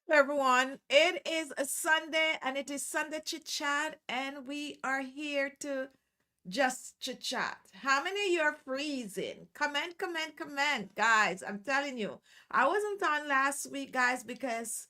Hello, everyone. It is a Sunday and it is Sunday Chit Chat, and we are here to just chit chat. How many of you are freezing? Comment, comment, comment, guys. I'm telling you, I wasn't on last week, guys, because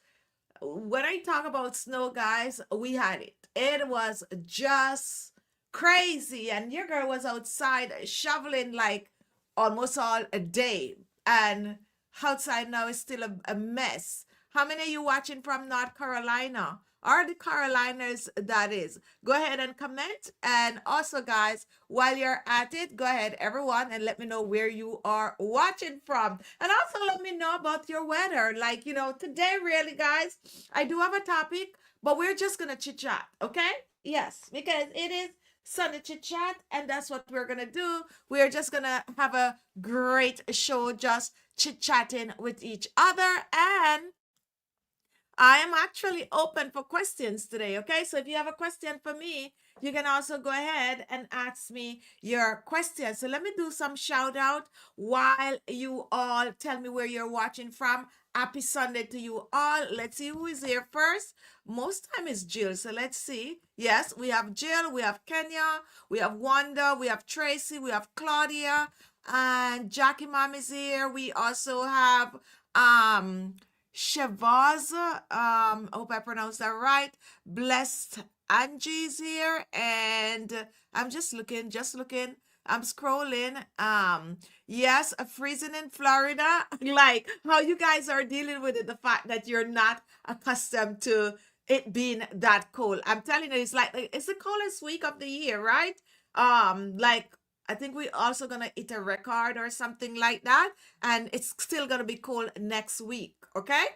when I talk about snow, guys, we had it. It was just crazy, and your girl was outside shoveling like almost all a day, and outside now is still a mess. How many of you watching from North Carolina? Or the Carolinas, that is. Go ahead and comment. And also, guys, while you're at it, go ahead, everyone, and let me know where you are watching from. And also let me know about your weather. Like, today, really, guys, I do have a topic, but we're just going to chit chat, okay? Yes, because it is Sunday chit chat, and that's what we're going to do. We're just going to have a great show, just chit chatting with each other. And I am actually open for questions today. Okay. So if you have a question for me, you can also go ahead and ask me your question. So let me do some shout out while you all tell me where you're watching from. Happy Sunday to you all. Let's see who is here first. Most time is Jill. So let's see. Yes, we have Jill, we have Kenya, we have Wanda, we have Tracy, we have Claudia, and Jackie Mom is here. We also have Shavaz, I hope I pronounced that right. Blessed Angie's here, and I'm just looking. I'm scrolling. Yes, freezing in Florida. Like how you guys are dealing with it, the fact that you're not accustomed to it being that cold. I'm telling you, it's the coldest week of the year, right? Like I think we also gonna hit a record or something like that, and it's still gonna be cold next week. Okay.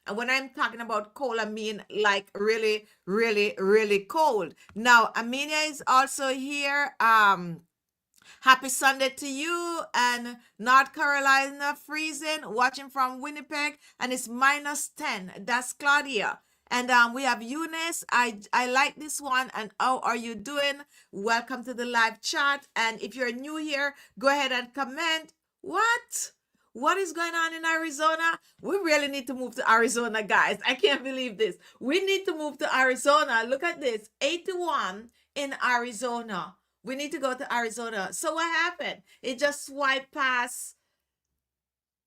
And when I'm talking about cold, I mean like really, really, really cold. Now, Amelia is also here. Happy Sunday to you, and North Carolina freezing, watching from Winnipeg, and it's -10. That's Claudia. And we have Eunice. I like this one. And how are you doing? Welcome to the live chat. And if you're new here, go ahead and comment. What? What is going on in Arizona? We really need to move to Arizona, guys. I can't believe this. We need to move to Arizona. Look at this, 81 in Arizona. We need to go to Arizona. So what happened? It just swiped past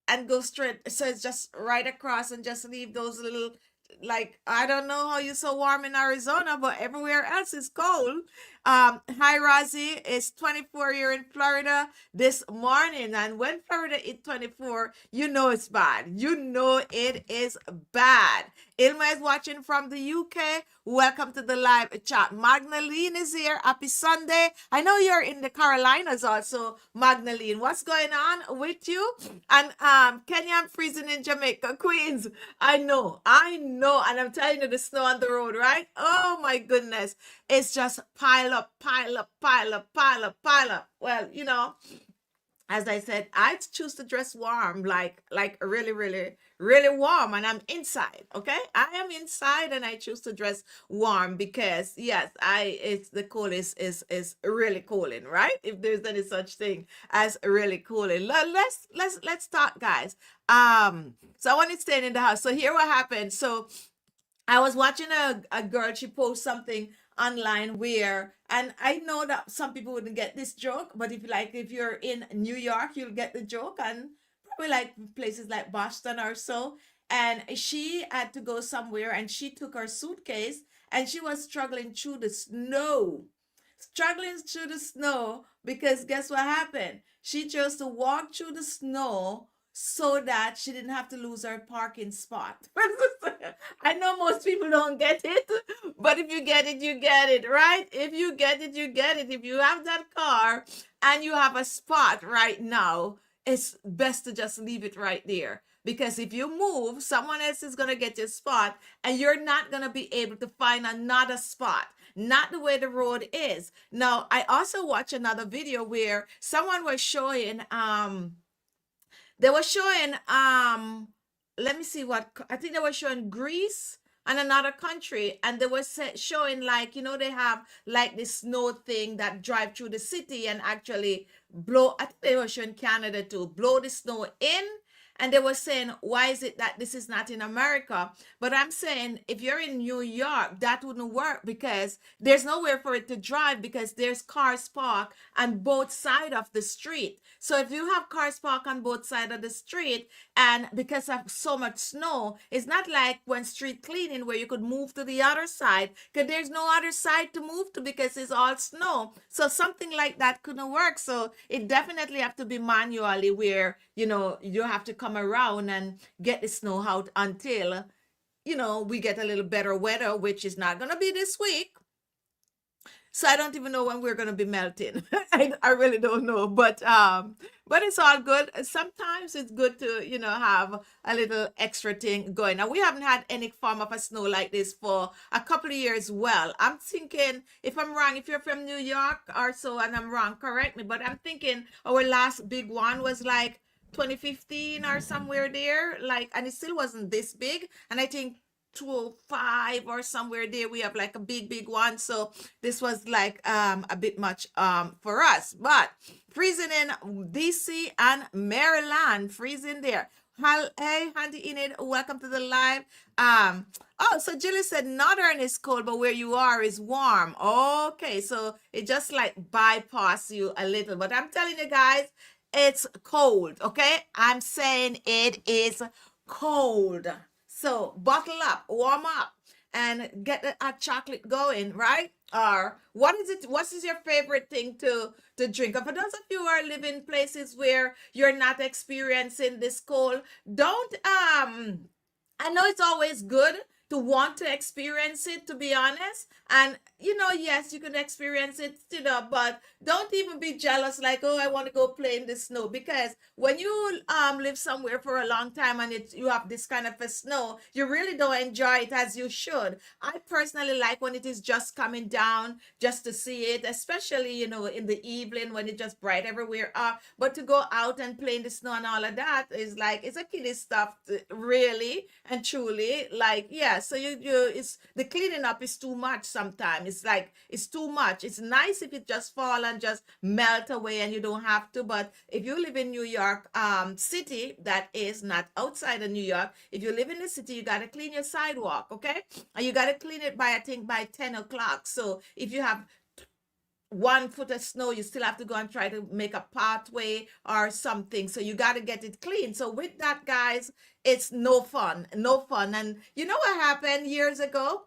and go straight. So it's just right across and just leave those little, like, I don't know how you're so warm in Arizona, but everywhere else is cold. Hi Rosie, it's 24 here in Florida this morning. And when Florida is 24, you know it's bad. You know it is bad. Ilma is watching from the UK. Welcome to the live chat. Magdalene is here. Happy Sunday. I know you're in the Carolinas also, Magdalene. What's going on with you? And Kenya, I'm freezing in Jamaica, Queens. I know. And I'm telling you, the snow on the road, right? Oh my goodness. It's just pile up, pile up, pile up, pile up, pile up. Well, as I said, I choose to dress warm, like really, really, really warm, and I'm inside. Okay, I am inside, and I choose to dress warm because yes, I it's the cold is really cooling, right? If there's any such thing as really cooling, let's talk, guys. So I want to stay in the house. So here what happened. So I was watching a girl, she posted something online where, and I know that some people wouldn't get this joke, but if you're in New York, you'll get the joke, and probably like places like Boston or so. And she had to go somewhere, and she took her suitcase, and she was struggling through the snow because guess what happened? She chose to walk through the snow so that she didn't have to lose her parking spot. I know most people don't get it, but if you get it, you get it, right? If you get it, you get it. If you have that car and you have a spot right now, it's best to just leave it right there. Because if you move, someone else is going to get your spot and you're not going to be able to find another spot. Not the way the road is. Now, I also watched another video where someone was showing they were showing let me see what I think they were showing Greece and another country, and they were showing, like, they have like this snow thing that drive through the city and actually blow. I think they were showing Canada to blow the snow in And they were saying, why is it that this is not in America? But I'm saying, if you're in New York, that wouldn't work because there's nowhere for it to drive because there's cars parked on both sides of the street. So if you have cars parked on both sides of the street, and because of so much snow, it's not like when street cleaning where you could move to the other side because there's no other side to move to because it's all snow. So something like that couldn't work. So it definitely have to be manually where, you have to come around and get the snow out until, we get a little better weather, which is not going to be this week. So I don't even know when we're gonna be melting. I really don't know, but it's all good. Sometimes it's good to have a little extra thing going. Now we haven't had any form of a snow like this for a couple of years. Well, I'm thinking if I'm wrong, if you're from New York or so, and I'm wrong, correct me. But I'm thinking our last big one was like 2015 or somewhere there, like, and it still wasn't this big. And I think 205 or somewhere there we have like a big one, so this was like a bit much for us, but freezing in DC and Maryland, freezing there. Hey Handy Enid, welcome to the live. Oh, so Julie said northern is cold but where you are is warm. Okay, so it just like bypass you a little, but I'm telling you guys, it's cold. Okay, I'm saying it is cold. So bottle up, warm up, and get the hot chocolate going, right? Or what is it? What is your favorite thing to drink? And for those of you who are living places where you're not experiencing this cold, don't I know it's always good to want to experience it, to be honest. And yes, you can experience it, but don't even be jealous, like, oh, I want to go play in the snow. Because when you live somewhere for a long time and you have this kind of a snow, you really don't enjoy it as you should. I personally like when it is just coming down, just to see it, especially, in the evening when it's just bright everywhere up. But to go out and play in the snow and all of that is like, it's a kiddie stuff, really and truly. Like, yeah, so it's the cleaning up is too much sometimes. It's like it's too much. It's nice if it just fall and just melt away and you don't have to. But if you live in New York city, that is not outside of New York, if you live in the city, you got to clean your sidewalk, okay? And you got to clean it by, I think, by 10 o'clock. So if you have 1 foot of snow, you still have to go and try to make a pathway or something. So you got to get it clean. So with that, guys, it's no fun, no fun. And you know what happened years ago?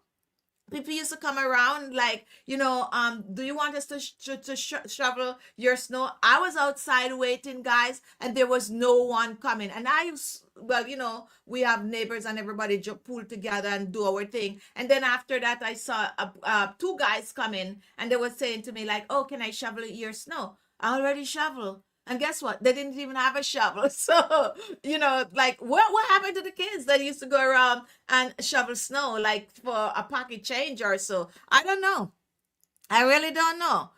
People used to come around like, do you want us to shovel your snow? I was outside waiting, guys, and there was no one coming. And I used, well, we have neighbors and everybody pull together and do our thing. And then after that, I saw two guys coming, and they were saying to me like, oh, can I shovel your snow? I already shovel. And guess what? They didn't even have a shovel. So, like, what happened to the kids that used to go around and shovel snow, like for a pocket change or so? I don't know. I really don't know.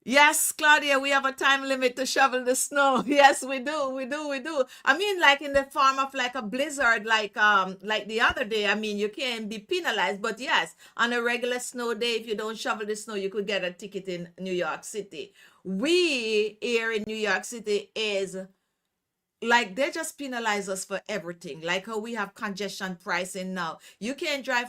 Yes, Claudia, we have a time limit to shovel the snow. Yes, we do. We do. We do. I mean, like in the form of like a blizzard, like the other day. I mean, you can't be penalized, but yes, on a regular snow day, if you don't shovel the snow, you could get a ticket in New York City. We here in New York City is like they just penalize us for everything, like how we have congestion pricing now. You can't drive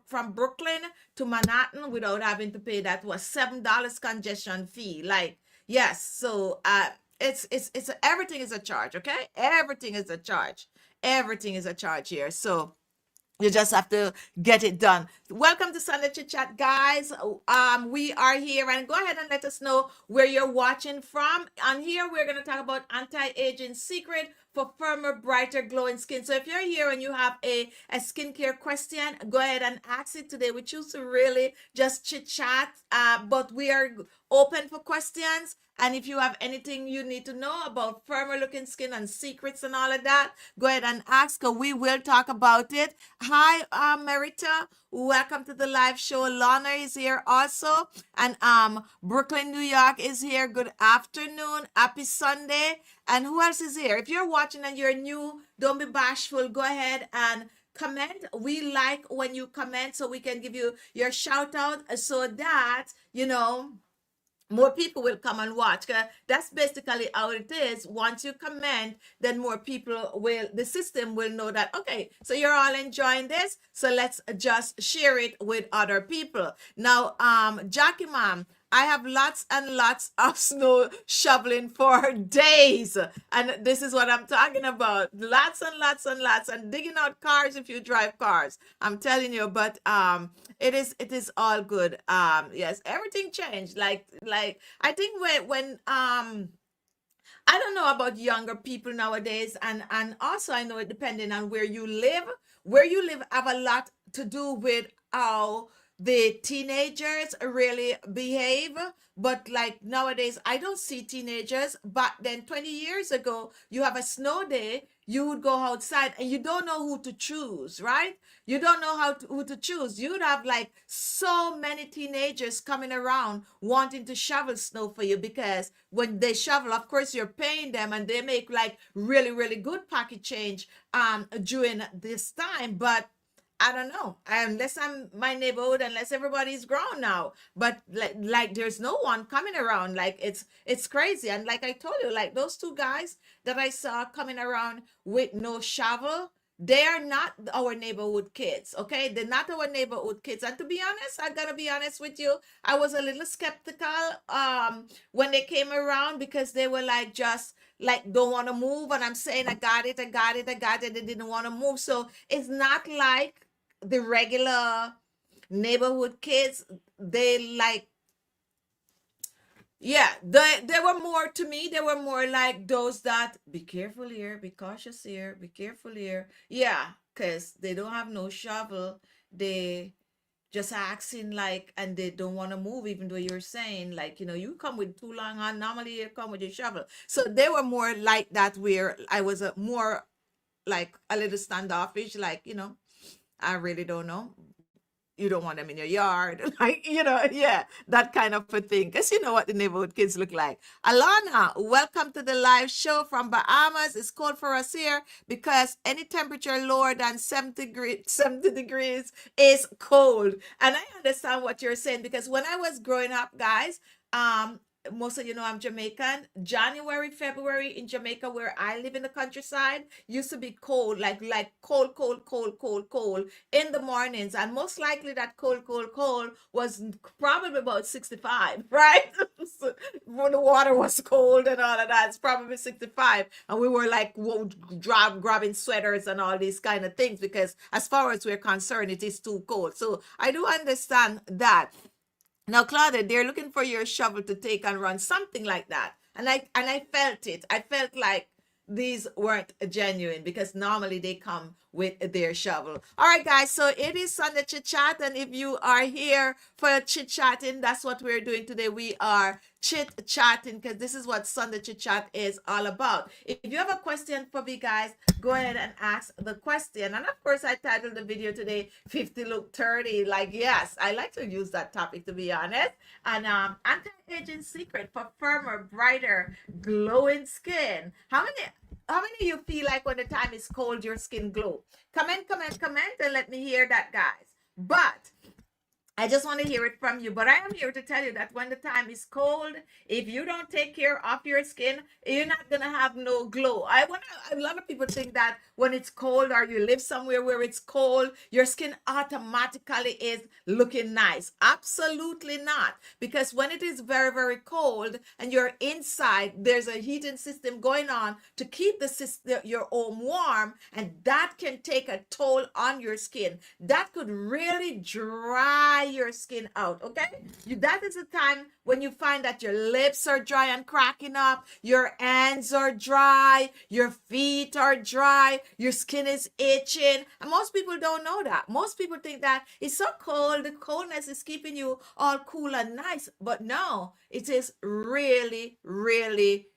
from Brooklyn to Manhattan without having to pay that was $7 congestion fee. Like, yes, so it's everything is a charge. Okay, everything is a charge. Everything is a charge here. So you just have to get it done. Welcome to Sunday Chit Chat, guys. We are here, and go ahead and let us know where you're watching from. On here, we're going to talk about anti-aging secret for firmer, brighter, glowing skin. So if you're here and you have a skincare question, go ahead and ask it today. We choose to really just chit chat, but we are open for questions. And if you have anything you need to know about firmer looking skin and secrets and all of that, go ahead and ask. We will talk about it. Hi, Merita. Welcome to the live show. Lana is here also. And Brooklyn, New York is here. Good afternoon. Happy Sunday. And who else is here? If you're watching and you're new, don't be bashful. Go ahead and comment. We like when you comment so we can give you your shout out so that, more people will come and watch. 'Cause that's basically how it is. Once you comment, then more people will, the system will know that, okay, so you're all enjoying this, so let's just share it with other people. Now, Jackie ma'am, I have lots and lots of snow shoveling for days. And this is what I'm talking about. Lots and lots and lots, and digging out cars if you drive cars. I'm telling you, but it is all good. Yes, everything changed. Like I think when I don't know about younger people nowadays, and also I know it depending on where you live. Where you live have a lot to do with how the teenagers really behave. But like nowadays, I don't see teenagers. But then 20 years ago, you have a snow day, you would go outside and you don't know who to choose, right? You don't know who to choose. You'd have like so many teenagers coming around wanting to shovel snow for you, because when they shovel, of course, you're paying them and they make like really, really good pocket change during this time. But I don't know. Unless I'm my neighborhood, unless everybody's grown now. But like there's no one coming around. Like it's crazy. And like I told you, like those two guys that I saw coming around with no shovel, they are not our neighborhood kids. Okay? They're not our neighborhood kids. And to be honest, I gotta be honest with you, I was a little skeptical when they came around, because they were like just like don't want to move. And I'm saying I got it, I got it, I got it. They didn't want to move. So it's not like the regular neighborhood kids. They like, yeah, they were more, to me, they were more like those that be careful here, be cautious here, be careful here. Yeah, because they don't have no shovel. They just acting like, and they don't want to move, even though you're saying like, you come with too long on, normally you come with your shovel. So they were more like that, where I was a more like a little standoffish, like, I really don't know. You don't want them in your yard, like, yeah, that kind of a thing. Because you know what the neighborhood kids look like. Alana, welcome to the live show from Bahamas. It's cold for us here because any temperature lower than 70 degrees is cold. And I understand what you're saying, because when I was growing up, guys, most of you know I'm Jamaican. January, February in Jamaica, where I live in the countryside, used to be cold, like cold, cold, cold, cold, cold in the mornings. And most likely that cold, cold, cold was probably about 65, right? So when the water was cold and all of that, it's probably 65. And we were like grabbing sweaters and all these kind of things, because as far as we're concerned, it is too cold. So I do understand that. Now, Claudia, they're looking for your shovel to take and run, something like that. And I felt it. I felt like these weren't genuine, because normally they come with their shovel. All right, guys. So it is Sunday Chit Chat, and if you are here for chit chatting, that's what we're doing today. We are chit chatting, because this is what Sunday Chit Chat is all about. If you have a question for me, guys, go ahead and ask the question. And of course, I titled the video today 50 Look 30. Like, yes, I like to use that topic, to be honest. And anti-aging secret for firmer, brighter, glowing skin. How many of you feel like when the time is cold, your skin glow? Comment, and let me hear that, guys. But I just want to hear it from you. But I am here to tell you that when the time is cold, if you don't take care of your skin, you're not going to have no glow. A lot of people think that when it's cold, or you live somewhere where it's cold, your skin automatically is looking nice. Absolutely not. Because when it is very, very cold and you're inside, there's a heating system going on to keep your home warm, and that can take a toll on your skin. That could really dry your skin out. Okay, that is the time when you find that your lips are dry and cracking up, your hands are dry, your feet are dry, your skin is itching. And most people don't know that. Most people think that it's so cold, the coldness is keeping you all cool and nice. But no, it is really, really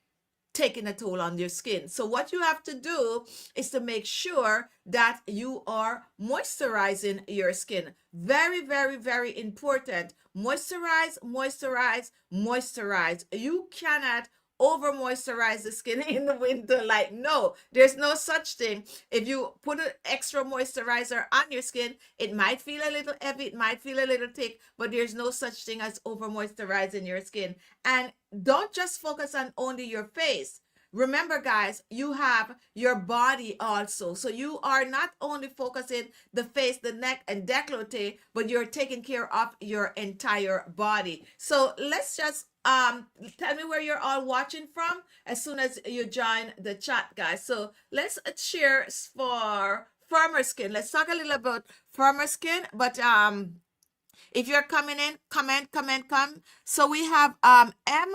taking a toll on your skin. So what you have to do is to make sure that you are moisturizing your skin. Very, very, very important. Moisturize, moisturize, moisturize. You cannot over moisturize the skin in the winter. Like, no, there's no such thing. If you put an extra moisturizer on your skin, it might feel a little heavy, it might feel a little thick, but there's no such thing as over moisturizing your skin. And don't just focus on only your face. Remember, guys, you have your body also. So you are not only focusing the face, the neck, and décolleté, but you're taking care of your entire body. So let's just tell me where you're all watching from as soon as you join the chat, guys. So let's cheer for firmer skin. Let's talk a little about firmer skin, but if you're coming in, come. So we have M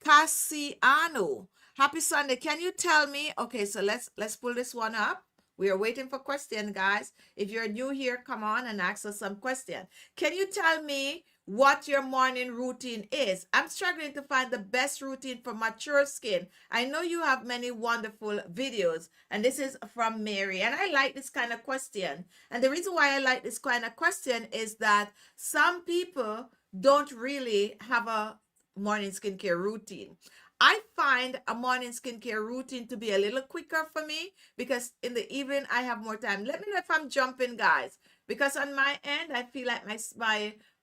Cassiano. Happy Sunday. Can you tell me? Okay, so let's pull this one up. We are waiting for question, guys. If you're new here, come on and ask us some question. Can you tell me what your morning routine is? I'm struggling to find the best routine for mature skin. I know you have many wonderful videos, and this is from Mary. And I like this kind of question. And the reason why I like this kind of question is that some people don't really have a morning skincare routine. I find a morning skincare routine to be a little quicker for me because in the evening I have more time. Let me know if I'm jumping, guys, because on my end I feel like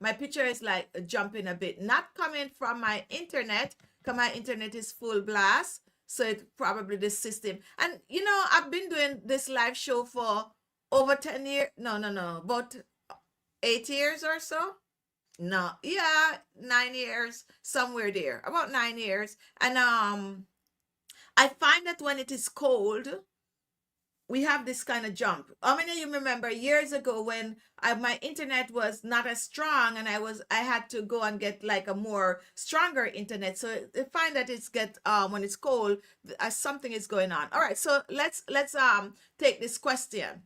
my picture is like jumping a bit. Not coming from my internet, because my internet is full blast. So it's probably the system. And you know, I've been doing this live show for over 10 years. No, about 8 years or so. No, yeah, 9 years, somewhere there, about 9 years. And I find that when it is cold, we have this kind of jump. How many of you remember years ago when my internet was not as strong and I had to go and get like a more stronger internet. So I find that it's get when it's cold, something is going on. All right, so let's take this question.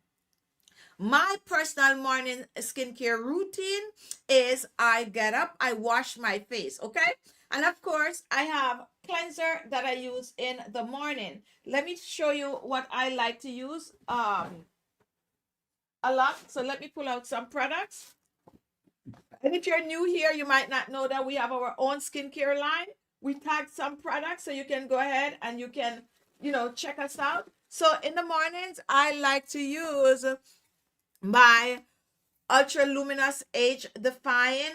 My personal morning skincare routine is I get up, I wash my face, okay? And of course, I have cleanser that I use in the morning. Let me show you what I like to use a lot. So let me pull out some products. And if you're new here, you might not know that we have our own skincare line. We tag some products so you can go ahead and you can, check us out. So in the mornings, I like to use my ultra luminous age defying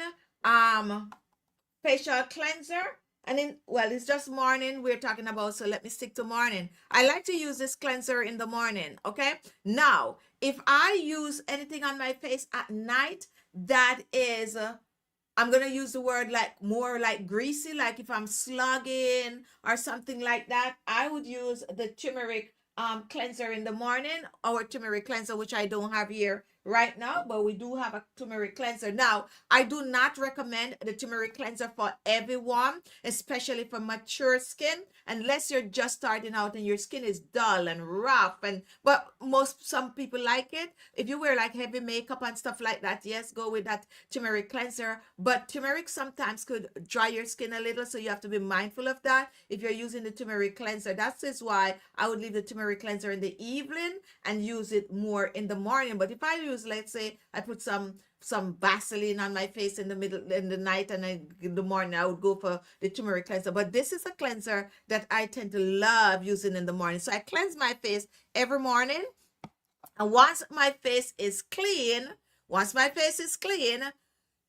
facial cleanser. And it's just morning we're talking about, so let me stick to morning. I like to use this cleanser in the morning. Okay, now if I use anything on my face at night that is I'm gonna use the word like more like greasy, like if I'm slugging or something like that, I would use the turmeric cleanser in the morning, our turmeric cleanser, which I don't have here right now, but we do have a turmeric cleanser. Now, I do not recommend the turmeric cleanser for everyone, especially for mature skin, unless you're just starting out and your skin is dull and rough. But some people like it. If you wear like heavy makeup and stuff like that, yes, go with that turmeric cleanser. But turmeric sometimes could dry your skin a little, so you have to be mindful of that if you're using the turmeric cleanser. That is why I would leave the turmeric cleanser in the evening and use it more in the morning. But if I use, let's say I put some Vaseline on my face in the night, and in the morning I would go for the turmeric cleanser. But this is a cleanser that I tend to love using in the morning. So I cleanse my face every morning, and once my face is clean,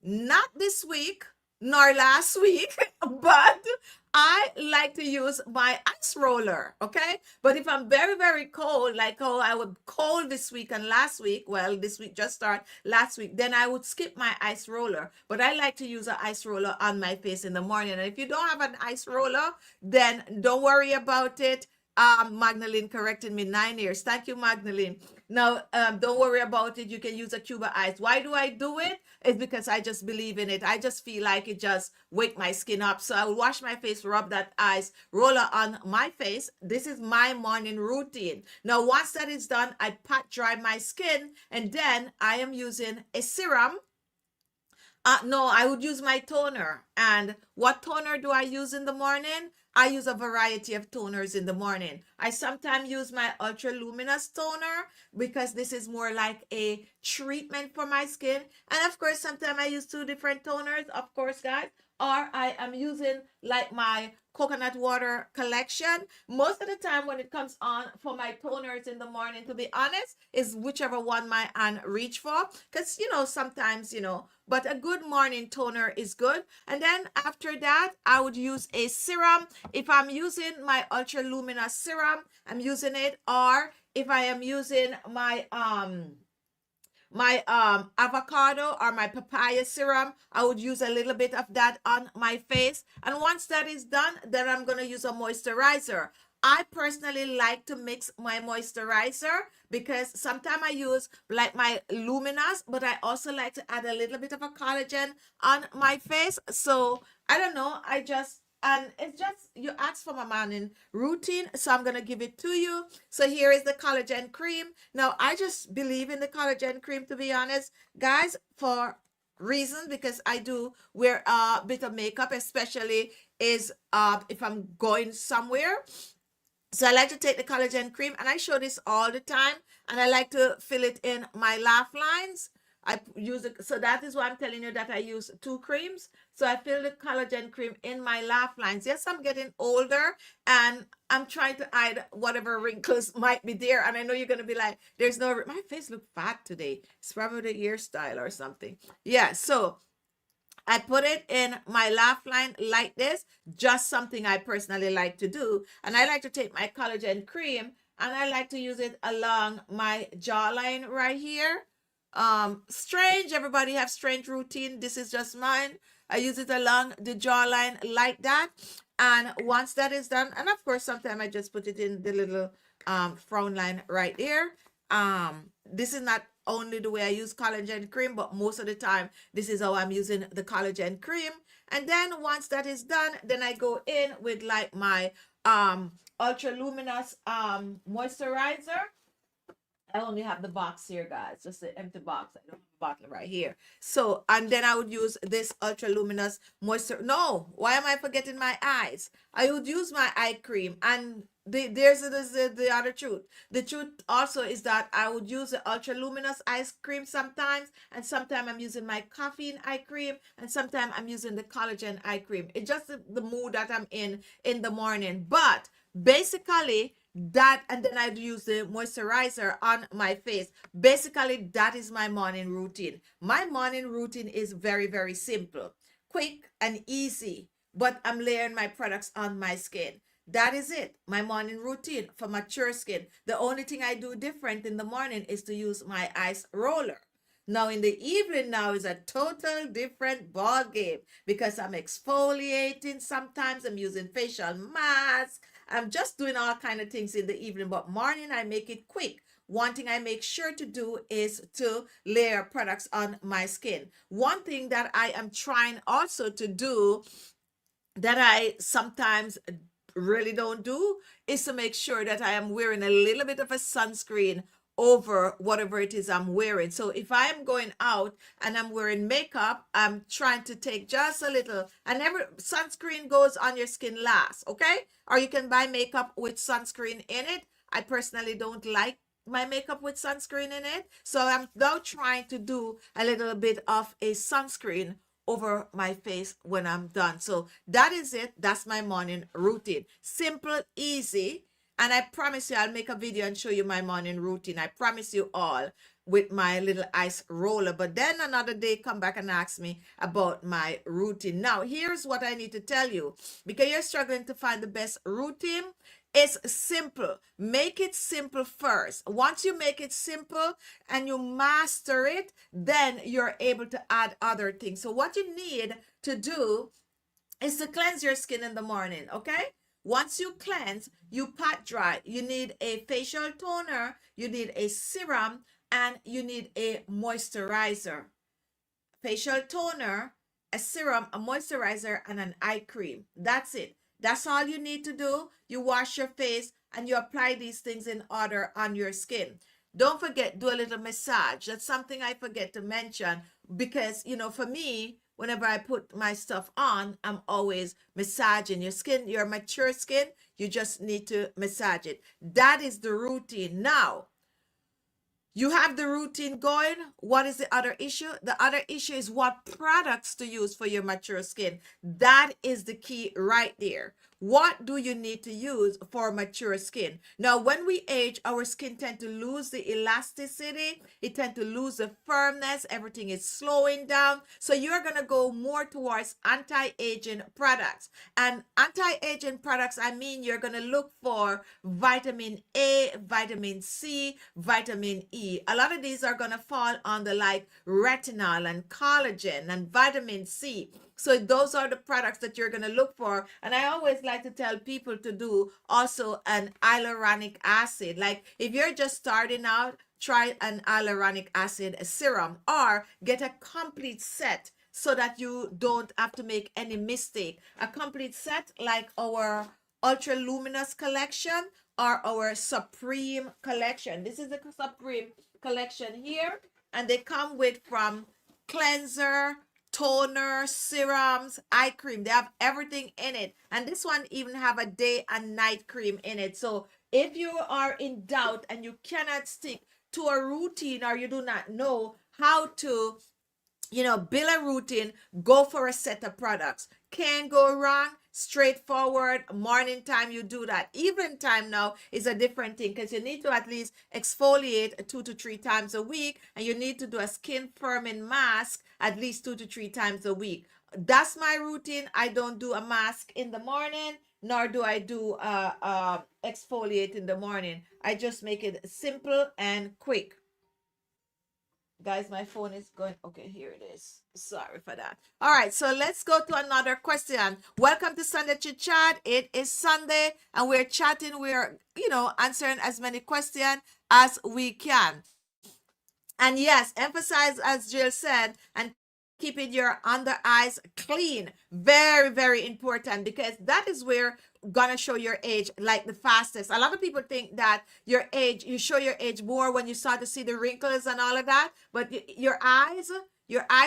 not this week nor last week, but I like to use my ice roller, okay? But if I'm very, very cold, like I would cold this week and last week, well, this week just started last week, then I would skip my ice roller. But I like to use an ice roller on my face in the morning. And if you don't have an ice roller, then don't worry about it. Magdalene corrected me, 9 years. Thank you, Magdalene. Now, don't worry about it. You can use a Cuba ice. Why do I do it? It's because I just believe in it. I just feel like it just wake my skin up. So I will wash my face, rub that ice roller on my face. This is my morning routine. Now, once that is done, I pat dry my skin, and then I am using a serum. No, I would use my toner. And what toner do I use in the morning? I use a variety of toners in the morning. I sometimes use my ultra luminous toner because this is more like a treatment for my skin. And of course, sometimes I use two different toners, of course, guys. or I am using like my coconut water collection. Most of the time when it comes on for my toners in the morning, to be honest, is whichever one my hand reach for. Because, sometimes, but a good morning toner is good. And then after that, I would use a serum. If I'm using my ultra luminous serum, I'm using it. Or if I am using my avocado or my papaya serum, I would use a little bit of that on my face. And once that is done, then I'm going to use a moisturizer. I personally like to mix my moisturizer because sometimes I use like my luminous, but I also like to add a little bit of a collagen on my face. So I don't know, and it's just you asked for my morning routine, so I'm gonna give it to you. So here is the collagen cream. Now I just believe in the collagen cream, to be honest, guys, for reasons because I do wear a bit of makeup, especially is if I'm going somewhere. So I like to take the collagen cream, and I show this all the time, and I like to fill it in my laugh lines. I use it, so that is why I'm telling you that I use two creams. So I fill the collagen cream in my laugh lines. Yes, I'm getting older, and I'm trying to hide whatever wrinkles might be there. And I know you're gonna be like, "There's no." My face look fat today. It's probably the hairstyle or something. Yeah. So I put it in my laugh line like this, just something I personally like to do. And I like to take my collagen cream and I like to use it along my jawline right here. Strange, everybody have strange routine. This is just mine. I use it along the jawline like that. And once that is done, and of course, sometimes I just put it in the little frown line right there. This is not only the way I use collagen cream, but most of the time, this is how I'm using the collagen cream. And then once that is done, then I go in with like my ultra luminous moisturizer. I only have the box here, guys, just the empty box. I don't have a bottle right here. So, and then I would use this ultra luminous moisture. No, why am I forgetting my eyes? I would use my eye cream, and there's the other truth. The truth also is that I would use the ultra luminous ice cream sometimes, and sometimes I'm using my caffeine eye cream, and sometimes I'm using the collagen eye cream. It's just the mood that I'm in the morning. But basically, that, and then I'd use the moisturizer on my face. Basically, that is my morning routine. My morning routine is very, very simple, quick and easy, but I'm layering my products on my skin. That is it, my morning routine for mature skin. The only thing I do different in the morning is to use my ice roller. Now in the evening now is a total different ball game because I'm exfoliating. Sometimes I'm using facial mask. I'm just doing all kind of things in the evening, but morning I make it quick. One thing I make sure to do is to layer products on my skin. One thing that I am trying also to do that I sometimes really don't do is to make sure that I am wearing a little bit of a sunscreen over whatever it is I'm wearing. So if I'm going out and I'm wearing makeup, I'm trying to take just a little, and every sunscreen goes on your skin last, okay? Or you can buy makeup with sunscreen in it. I personally don't like my makeup with sunscreen in it. So I'm now trying to do a little bit of a sunscreen over my face when I'm done. So that is it. That's my morning routine. Simple, easy. And I promise you, I'll make a video and show you my morning routine. I promise you all with my little ice roller. But then another day, come back and ask me about my routine. Now, here's what I need to tell you. Because you're struggling to find the best routine, it's simple. Make it simple first. Once you make it simple and you master it, then you're able to add other things. So what you need to do is to cleanse your skin in the morning, okay? Once you cleanse, you pat dry. You need a facial toner, you need a serum, and you need a moisturizer. Facial toner, a serum, a moisturizer, and an eye cream. That's it. That's all you need to do. You wash your face and you apply these things in order on your skin. Don't forget, do a little massage. That's something I forget to mention because, for me, whenever I put my stuff on, I'm always massaging your skin, your mature skin. You just need to massage it. That is the routine. Now, You have the routine going. What is the other issue? The other issue is what products to use for your mature skin. That is the key right there. What do you need to use for mature skin? Now, when we age, our skin tend to lose the elasticity. It tend to lose the firmness. Everything is slowing down. So you're going to go more towards anti-aging products. And anti-aging products, I mean, you're going to look for vitamin A, vitamin C, vitamin E. A lot of these are going to fall under like retinol and collagen and vitamin C. So those are the products that you're going to look for. And I always like to tell people to do also an hyaluronic acid. Like if you're just starting out, try an hyaluronic acid serum or get a complete set so that you don't have to make any mistake. A complete set like our ultra luminous collection or our supreme collection. This is the supreme collection here, and they come with from cleanser, toner, serums, eye cream. They have everything in it, and this one even have a day and night cream in it. So if you are in doubt and you cannot stick to a routine, or you do not know how to build a routine, go for a set of products. Can't go wrong. Straightforward. Morning time, you do that. Evening time now is a different thing because you need to at least exfoliate 2 to 3 times a week, and you need to do a skin firming mask at least 2 to 3 times a week. That's my routine. I don't do a mask in the morning, nor do I do exfoliate in the morning. I just make it simple and quick. Guys, my phone is going. Okay, here it is. Sorry for that. All right, so let's go to another question. Welcome to Sunday Chit Chat. It is Sunday, and we're chatting. We're, answering as many questions as we can. And yes, emphasize, as Jill said, and keeping your under eyes clean. Very, very important, because that is where gonna show your age like the fastest. A lot of people think that you show your age more when you start to see the wrinkles and all of that, but your eyes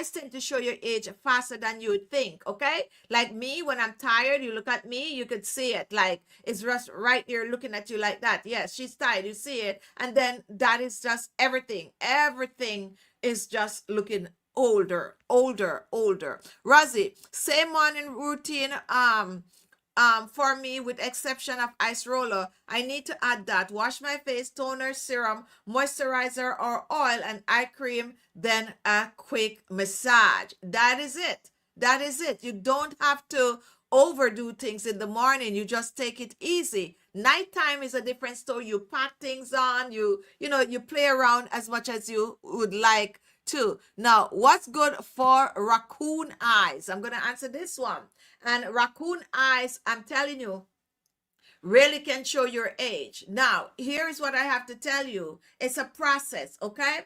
tend to show your age faster than you would think. Okay, like me, when I'm tired, you look at me, you could see it, like it's just right there looking at you like that. Yes, she's tired, you see it, and then that is just everything is just looking older, older, older. Rosie, same morning routine. For me, with exception of ice roller, I need to add that wash my face, toner, serum, moisturizer or oil, and eye cream, then a quick massage. That is it. That is it. You don't have to overdo things in the morning. You just take it easy. Nighttime is a different story. You pack things on, you play around as much as you would like to. Now, what's good for raccoon eyes? I'm going to answer this one. And raccoon eyes, I'm telling you, really can show your age. Now, here is what I have to tell you. It's a process, okay?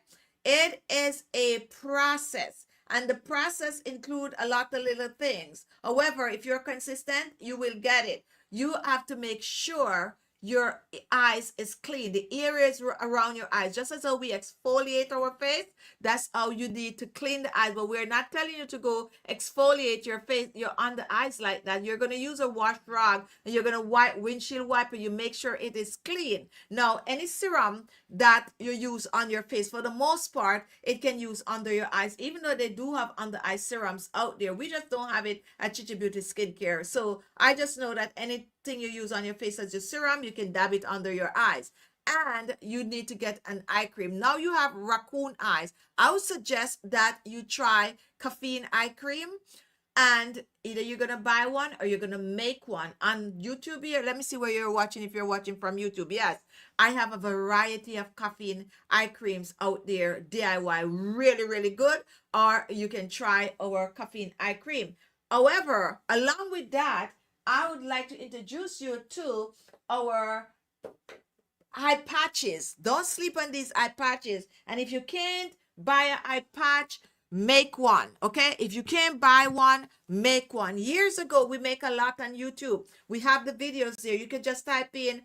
It is a process. And the process include a lot of little things. However, if you're consistent, you will get it. You have to make sure your eyes is clean, the areas around your eyes. Just as how we exfoliate our face, that's how you need to clean the eyes. But we're not telling you to go exfoliate your face, your under eyes like that. You're going to use a wash rag and you're going to wipe windshield wiper. You make sure it is clean. Now, any serum that you use on your face, for the most part, it can use under your eyes, even though they do have under eye serums out there. We just don't have it at Chichi Beauty Skincare. So I just know that anything you use on your face as your serum, you can dab it under your eyes. And you need to get an eye cream. Now you have raccoon eyes. I would suggest that you try caffeine eye cream, and either you're gonna buy one or you're gonna make one on YouTube here. Let me see where you're watching. If you're watching from YouTube, yes, I have a variety of caffeine eye creams out there, DIY, really, really good. Or you can try our caffeine eye cream. However, along with that, I would like to introduce you to our eye patches. Don't sleep on these eye patches. And if you can't buy an eye patch, make one. Okay, if you can't buy one, make one. Years ago, we make a lot on YouTube. We have the videos there. You can just type in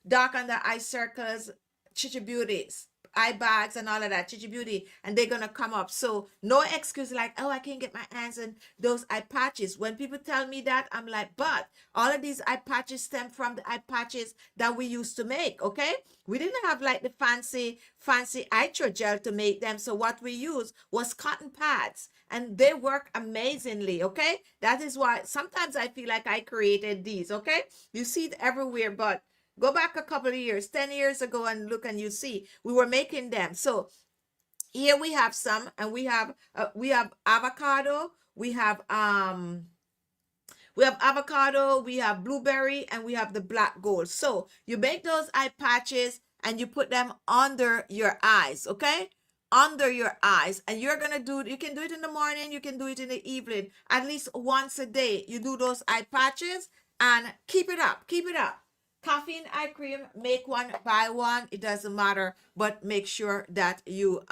dark under eye circles, Chichi Beauties eye bags and all of that, Chichi Beauty, and they're gonna come up. So no excuse like, oh, I can't get my hands on those eye patches. When people tell me that, I'm like, but all of these eye patches stem from the eye patches that we used to make. Okay, we didn't have like the fancy hydrogel to make them. So what we used was cotton pads, and they work amazingly. Okay, that is why sometimes I feel like I created these. Okay, you see it everywhere, but go back a couple of years, 10 years ago, and look, and you see we were making them. So here we have some, and we have avocado, we have avocado, we have blueberry, and we have the black gold. So you make those eye patches and you put them under your eyes, okay? Under your eyes. And you're gonna you can do it in the morning, you can do it in the evening, at least once a day. You do those eye patches and keep it up, keep it up. Caffeine eye cream, make one, buy one, it doesn't matter, but make sure that you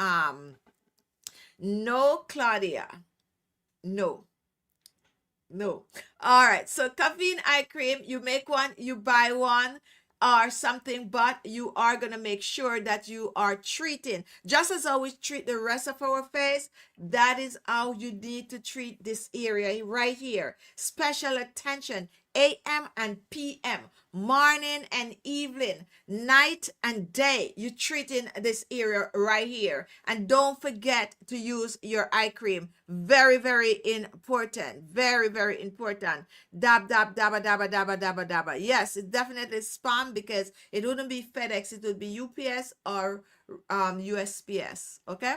no, Claudia, no. No. All right. So caffeine eye cream, you make one, you buy one or something, but you are going to make sure that you are treating, just as how we treat the rest of our face, that is how you need to treat this area right here. Special attention, AM and PM, morning and evening, night and day. You treating this area right here. And don't forget to use your eye cream. Very, very important. Very, very important. Dab, dab, dabba, dabba, dabba, dabba, dabba. Yes, it definitely spam because it wouldn't be FedEx. It would be UPS or USPS. Okay?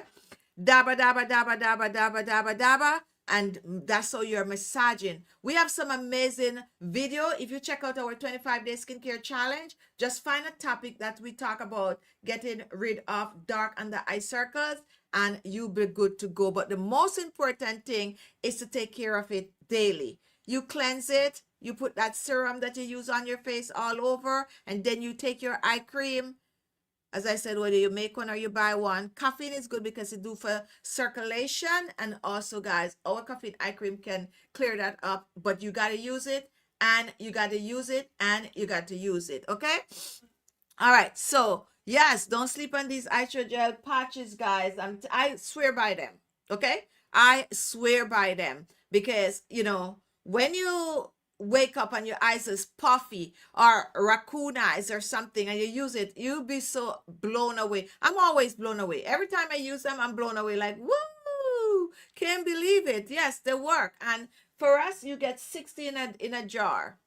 Dabba, dabba, dabba, dabba, dabba, dabba, dabba. And that's how you're massaging. We have some amazing video. If you check out our 25-day skincare challenge, just find a topic that we talk about getting rid of dark under eye circles, and you'll be good to go. But the most important thing is to take care of it daily. You cleanse it, you put that serum that you use on your face all over, and then you take your eye cream. As I said, whether you make one or you buy one, caffeine is good because it do for circulation. And also, guys, our caffeine eye cream can clear that up, but you got to use it, and you got to use it, and you got to use it. Okay. All right. So yes, don't sleep on these hydrogel patches, guys. I swear by them. Okay. I swear by them because, when you wake up and your eyes is puffy or raccoon eyes or something and you use it, you'll be so blown away. I'm always blown away. Every time I use them, I'm blown away like, woo, can't believe it. Yes, they work. And for us, you get 60 in a jar.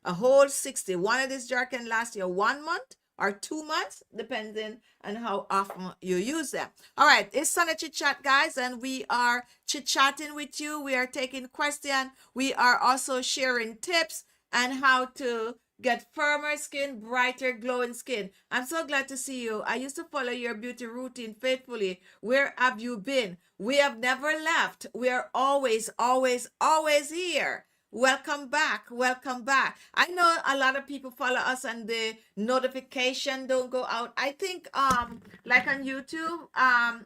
A whole 60. One of this jar can last you 1 month or 2 months, depending on how often you use them. All right, it's Sunday Chit Chat, guys, and we are chit-chatting with you. We are taking questions. We are also sharing tips on how to get firmer skin, brighter, glowing skin. I'm so glad to see you. I used to follow your beauty routine faithfully. Where have you been? We have never left. We are always, always, always here. Welcome back. Welcome back. I know a lot of people follow us and the notification don't go out. I think like on YouTube,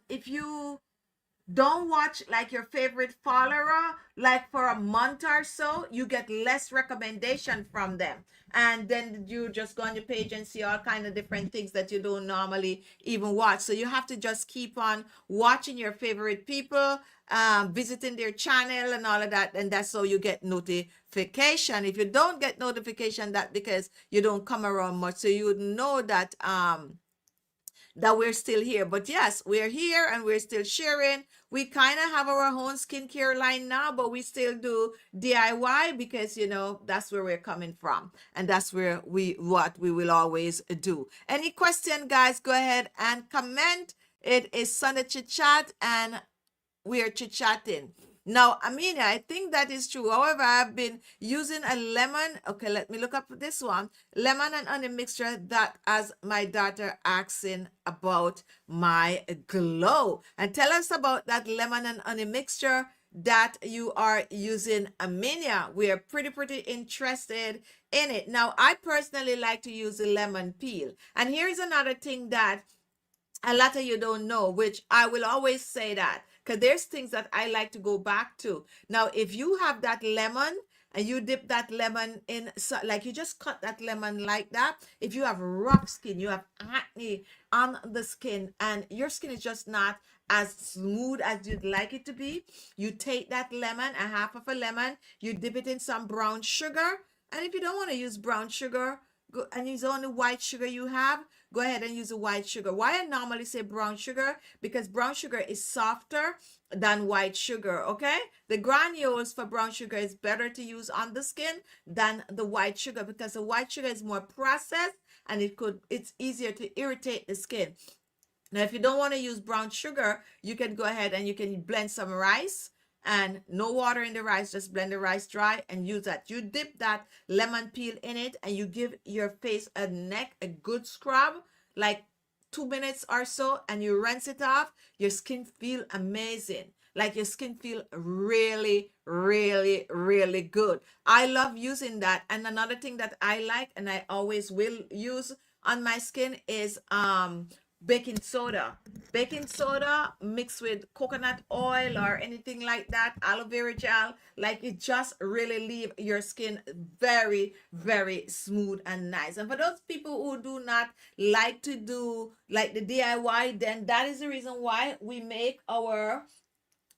if you don't watch like your favorite follower like for a month or so, you get less recommendation from them, and then you just go on your page and see all kind of different things that you don't normally even watch. So you have to just keep on watching your favorite people, visiting their channel and all of that, and that's how you get notification. If you don't get notification, that because you don't come around much, so you would know that that we're still here. But yes, we're here and we're still sharing. We kind of have our own skincare line now, but we still do DIY because, that's where we're coming from. And that's where what we will always do. Any question, guys, go ahead and comment. It is Sunday Chit Chat and we are chit-chatting. Now, Amelia, I think that is true. However, I've been using a lemon. Okay, let me look up this one. Lemon and honey mixture that as my daughter asking about my glow. And tell us about that lemon and honey mixture that you are using, Amelia. We are pretty interested in it. Now, I personally like to use the lemon peel. And here's another thing that a lot of you don't know, which I will always say that, because there's things that I like to go back to. Now, if you have that lemon and you dip that lemon in, so like you just cut that lemon like that. If you have rough skin, you have acne on the skin, and your skin is just not as smooth as you'd like it to be, you take that lemon, a half of a lemon, you dip it in some brown sugar. And if you don't want to use brown sugar, go and use only white sugar you have, go ahead and use a white sugar. Why I normally say brown sugar? Because brown sugar is softer than white sugar, okay? The granules for brown sugar is better to use on the skin than the white sugar, because the white sugar is more processed and it's easier to irritate the skin. Now, if you don't want to use brown sugar, you can go ahead and you can blend some rice, and no water in the rice, just blend the rice dry and use that. You dip that lemon peel in it, and you give your face a good scrub, like 2 minutes or so, and you rinse it off. Your skin feel amazing. Like your skin feel really, really, really good. I love using that. And another thing that I like and I always will use on my skin is baking soda. Baking soda mixed with coconut oil or anything like that, aloe vera gel, like it just really leave your skin very, very smooth and nice. And for those people who do not like to do like the DIY, then that is the reason why we make our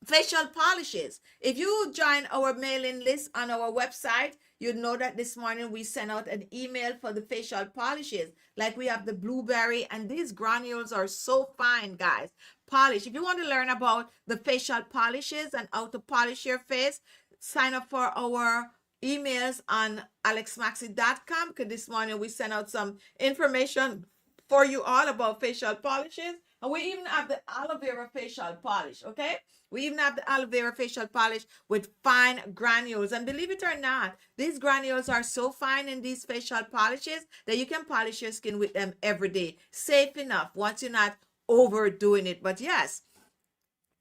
facial polishes. If you join our mailing list on our website, you know that this morning we sent out an email for the facial polishes. Like we have the blueberry, and these granules are so fine, guys. Polish. If you want to learn about the facial polishes and how to polish your face, sign up for our emails on alexmaxi.com, because this morning we sent out some information for you all about facial polishes. And we even have the aloe vera facial polish, okay? We even have the aloe vera facial polish with fine granules. And believe it or not, these granules are so fine in these facial polishes that you can polish your skin with them every day. Safe enough once you're not overdoing it. But yes,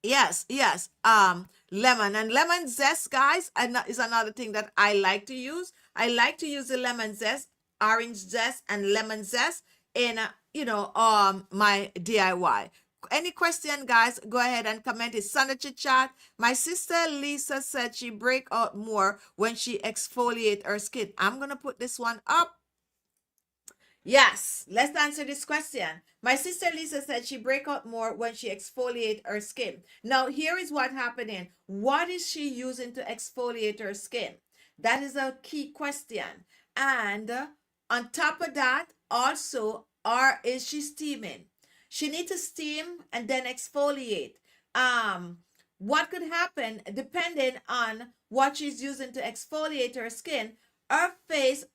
yes. Lemon and lemon zest, guys, is another thing that I like to use. I like to use the lemon zest, orange zest, and lemon zest in my DIY. Any question, guys? Go ahead and comment. It's Sunday Chit Chat. My sister Lisa said she break out more when she exfoliate her skin. I'm gonna put this one up. Yes, let's answer this question. My sister Lisa said she break out more when she exfoliate her skin. Now, here is what happening. What is she using to exfoliate her skin? That is a key question. And on top of that, also, is she steaming? She needs to steam and then exfoliate. What could happen depending on what she's using to exfoliate her skin? Her face,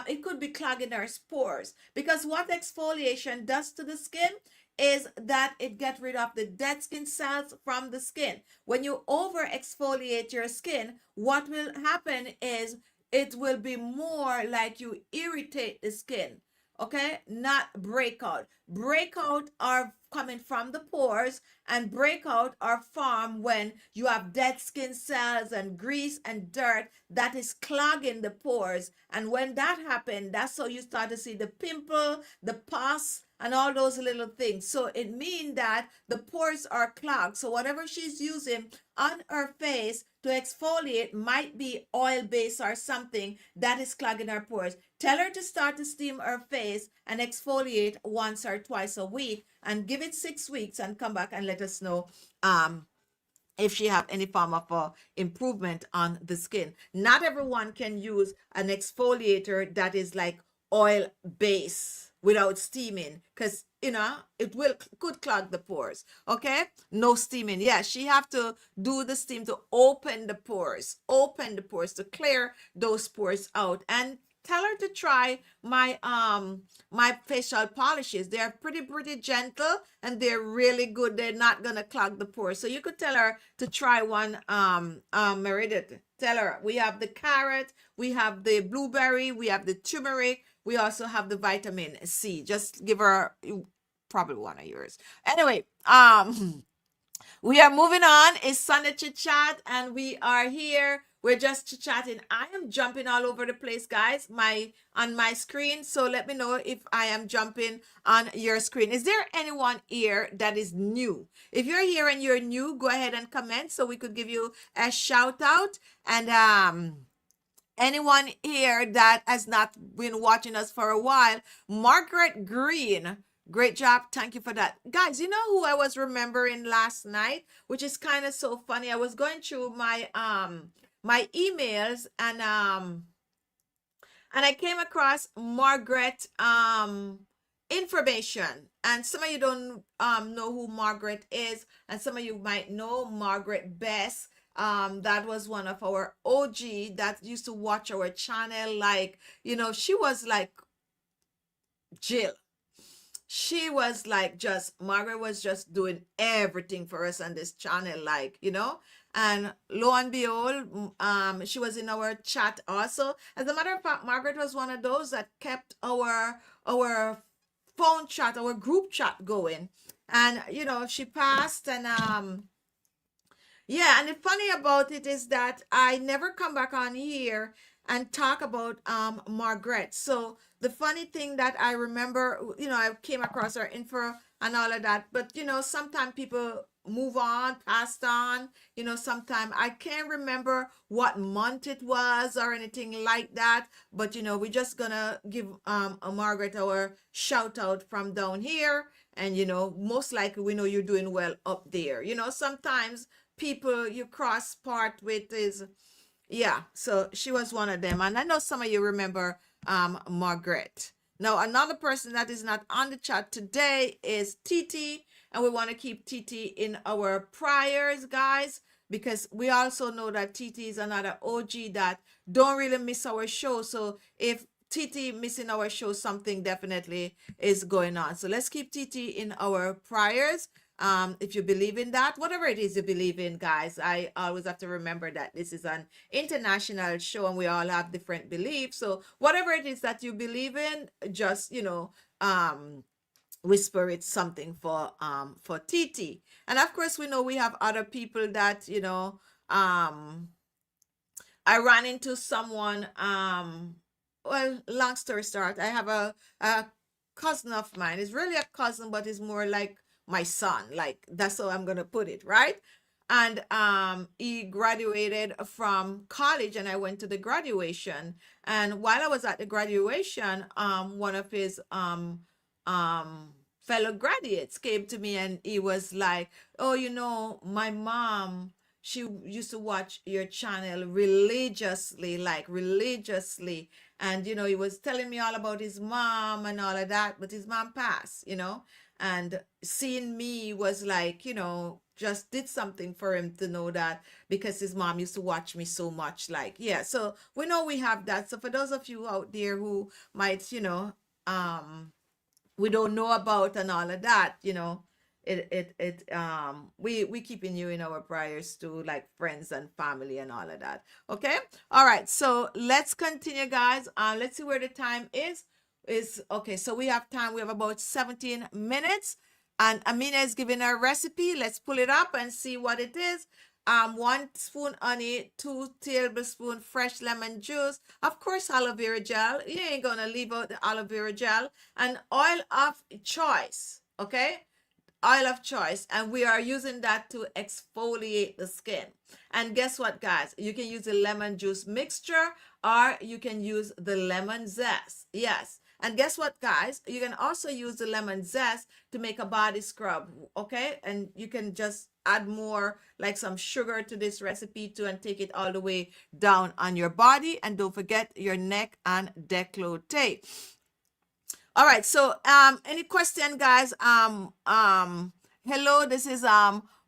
it could be clogging her pores, because what exfoliation does to the skin is that it gets rid of the dead skin cells from the skin. When you over exfoliate your skin, what will happen is it will be more like you irritate the skin. Okay, not breakout. Breakout are coming from the pores, and breakout are formed when you have dead skin cells and grease and dirt that is clogging the pores. And when that happens, that's how you start to see the pimple, the pus, and all those little things. So it means that the pores are clogged. So whatever she's using on her face to exfoliate might be oil based or something that is clogging her pores. Tell her to start to steam her face and exfoliate once or twice a week, and give it 6 weeks and come back and let us know if she have any form of improvement on the skin. Not everyone can use an exfoliator that is like oil base without steaming, because it could clog the pores. Okay, no steaming. Yeah, she have to do the steam to open the pores to clear those pores out. And tell her to try my facial polishes. They're pretty gentle, and they're really good. They're not gonna clog the pores. So you could tell her to try one. Meredith, tell her we have the carrot, we have the blueberry, we have the turmeric, we also have the vitamin C. Just give her probably one of yours. Anyway, we are moving on. It's Sunday Chit Chat, and we are here. We're just chit chatting. I am jumping all over the place, guys. On my screen. So let me know if I am jumping on your screen. Is there anyone here that is new? If you're here and you're new, go ahead and comment so we could give you a shout out. And Anyone here that has not been watching us for a while, Margaret Green, great job. Thank you for that. Guys, you know who I was remembering last night, which is kind of so funny. I was going through my emails and I came across Margaret information. And some of you don't know who Margaret is, and some of you might know Margaret Best. That was one of our OG that used to watch our channel. Like, she was like Jill. She was like just Margaret was just doing everything for us on this channel, and lo and behold, she was in our chat also. As a matter of fact, Margaret was one of those that kept our phone chat, our group chat going. And she passed, and yeah, and the funny about it is that I never come back on here and talk about Margaret. So the funny thing that I remember, I came across her info and all of that, but sometimes people move on, passed on, sometimes I can't remember what month it was or anything like that, but we're just gonna give a Margaret our shout out from down here. And most likely we know you're doing well up there. Sometimes people you cross part with is, yeah, so she was one of them. And I know some of you remember Margaret. Now another person that is not on the chat today is Titi, and we want to keep Titi in our prayers, guys, because we also know that Titi is another OG that don't really miss our show. So if Titi missing our show, something definitely is going on. So let's keep Titi in our prayers. If you believe in that, whatever it is you believe in, guys, I always have to remember that this is an international show and we all have different beliefs. So whatever it is that you believe in, just whisper it something for TT. And of course, we know we have other people that I ran into someone. Well, long story short, I have a cousin of mine. It's really a cousin, but it's more like my son. Like, that's how I'm gonna put it, right? And he graduated from college, and I went to the graduation. And while I was at the graduation, one of his fellow graduates came to me, and he was like, "Oh, my mom, she used to watch your channel religiously, like religiously." And he was telling me all about his mom and all of that, but his mom passed, and seeing me was like, just did something for him to know that, because his mom used to watch me so much. Like, yeah, so we know we have that. So for those of you out there who might, we don't know about and all of that, we keeping you in our prayers too, like friends and family and all of that. Okay, all right, so let's continue, guys. Let's see where the time is okay. So we have time, we have about 17 minutes, and Amina is giving a recipe. Let's pull it up and see what it is. 1 spoon honey, 2 tablespoons fresh lemon juice, of course aloe vera gel, you ain't gonna leave out the aloe vera gel, and oil of choice. Okay, oil of choice, and we are using that to exfoliate the skin. And guess what, guys, you can use the lemon juice mixture, or you can use the lemon zest. Yes, and guess what, guys, you can also use the lemon zest to make a body scrub. Okay, and you can just add more, like some sugar to this recipe too, and take it all the way down on your body. And don't forget your neck and décolleté. All right, so any question, guys? Hello, this is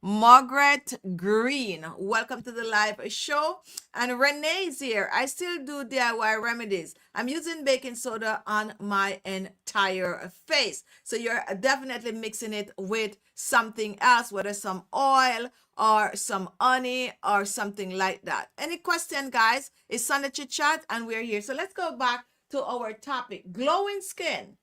Margaret Green. Welcome to the live show. And Renee's here. I still do DIY remedies. I'm using baking soda on my entire face. So you're definitely mixing it with something else, whether some oil or some honey or something like that. Any question, guys? It's Sunday Chit Chat, and we're here. So let's go back to our topic, glowing skin.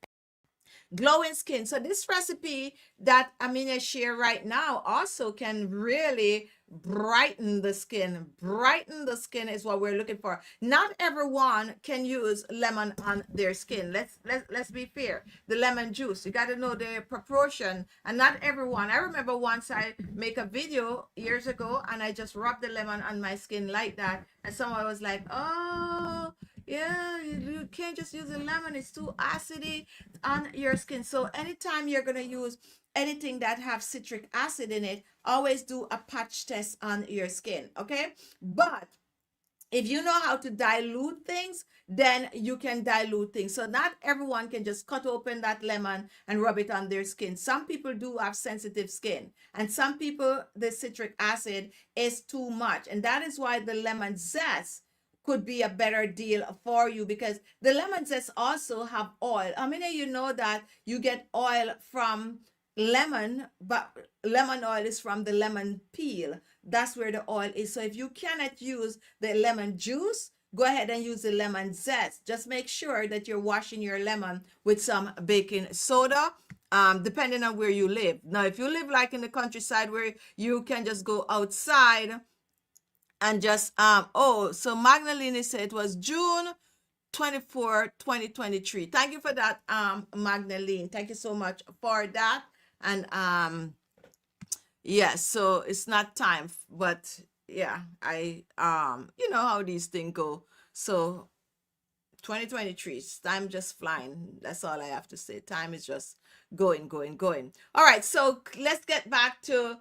glowing skin. So this recipe that I'm going to share right now also can really brighten the skin. Brighten the skin is what we're looking for. Not everyone can use lemon on their skin. Let's be fair. The lemon juice, you got to know the proportion, and not everyone. I remember once I make a video years ago and I just rubbed the lemon on my skin like that, and someone was like, oh yeah, you can't just use the lemon, it's too acidy on your skin. So anytime you're going to use anything that have citric acid in it, always do a patch test on your skin, okay? But if you know how to dilute things, then you can dilute things. So not everyone can just cut open that lemon and rub it on their skin. Some people do have sensitive skin, and some people the citric acid is too much, and that is why the lemon zest could be a better deal for you, because the lemon zest also have oil. I mean, you know that you get oil from lemon, but lemon oil is from the lemon peel. That's where the oil is. So if you cannot use the lemon juice, go ahead and use the lemon zest. Just make sure that you're washing your lemon with some baking soda, depending on where you live. Now, if you live like in the countryside where you can just go outside and just, so Magdalene said it was June 24, 2023. Thank you for that, Magdalene. Thank you so much for that. And yes, so it's not time, but yeah, I you know how these things go. So 2023, time just flying. That's all I have to say. Time is just going. All right, so let's get back to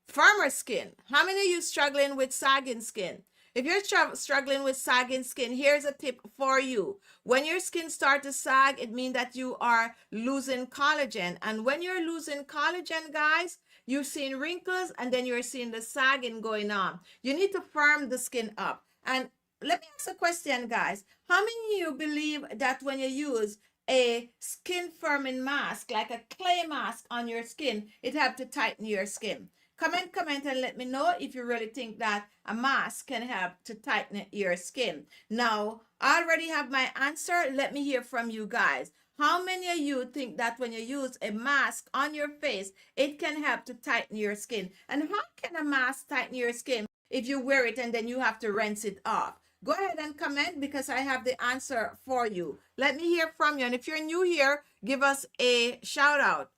firmer skin. How many of you struggling with sagging skin? If you're struggling with sagging skin, here's a tip for you. When your skin starts to sag, it means that you are losing collagen. And when you're losing collagen, guys, you're seeing wrinkles and then you're seeing the sagging going on. You need to firm the skin up. And let me ask a question, guys. How many of you believe that when you use a skin firming mask, like a clay mask on your skin, it helps to tighten your skin? Comment and let me know if you really think that a mask can help to tighten your skin. Now, I already have my answer. Let me hear from you guys. How many of you think that when you use a mask on your face, it can help to tighten your skin? And how can a mask tighten your skin if you wear it and then you have to rinse it off? Go ahead and comment, because I have the answer for you. Let me hear from you. And if you're new here, give us a shout out,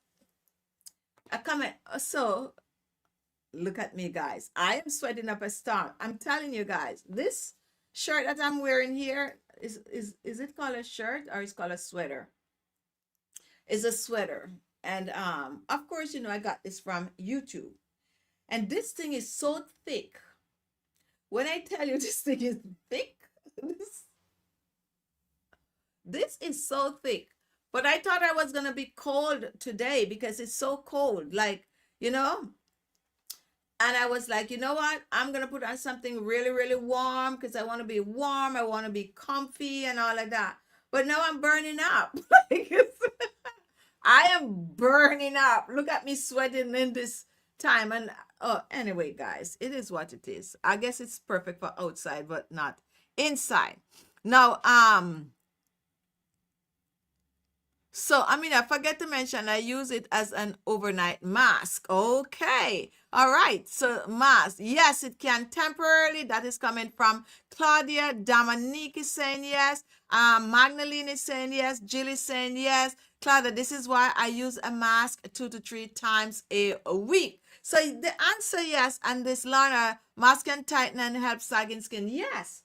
a comment. So look at me, guys. I am sweating up a storm. I'm telling you guys, this shirt that I'm wearing here is it called a shirt or is it called a sweater? It's a sweater. And of course, you know, I got this from YouTube. And this thing is so thick. When I tell you this thing is thick, this is so thick. But I thought I was going to be cold today because it's so cold. Like, you know, and I was like, you know what? I'm going to put on something really, really warm because I want to be warm. I want to be comfy and all of that. But now I'm burning up. I am burning up. Look at me sweating in this time. And anyway, guys, it is what it is. I guess it's perfect for outside, but not inside. Now, so, I mean, I forget to mention, I use it as an overnight mask. Okay. All right. So, mask. Yes, it can temporarily. That is coming from Claudia. Dominique is saying yes. Magdalene is saying yes. Jill is saying yes. Claudia, this is why I use a mask 2 to 3 times a week. So, the answer, yes. And this Lana, mask can tighten and help sagging skin. Yes.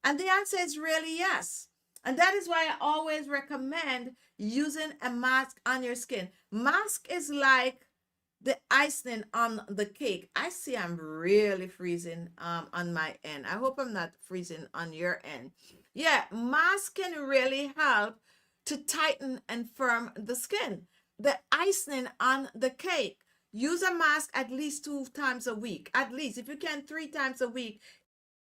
And the answer is really yes. And that is why I always recommend using a mask on your skin. Mask is like the icing on the cake. I see I'm really freezing on my end. I hope I'm not freezing on your end. Yeah, mask can really help to tighten and firm the skin. The icing on the cake. Use a mask at least 2 times a week. At least, if you can, 3 times a week.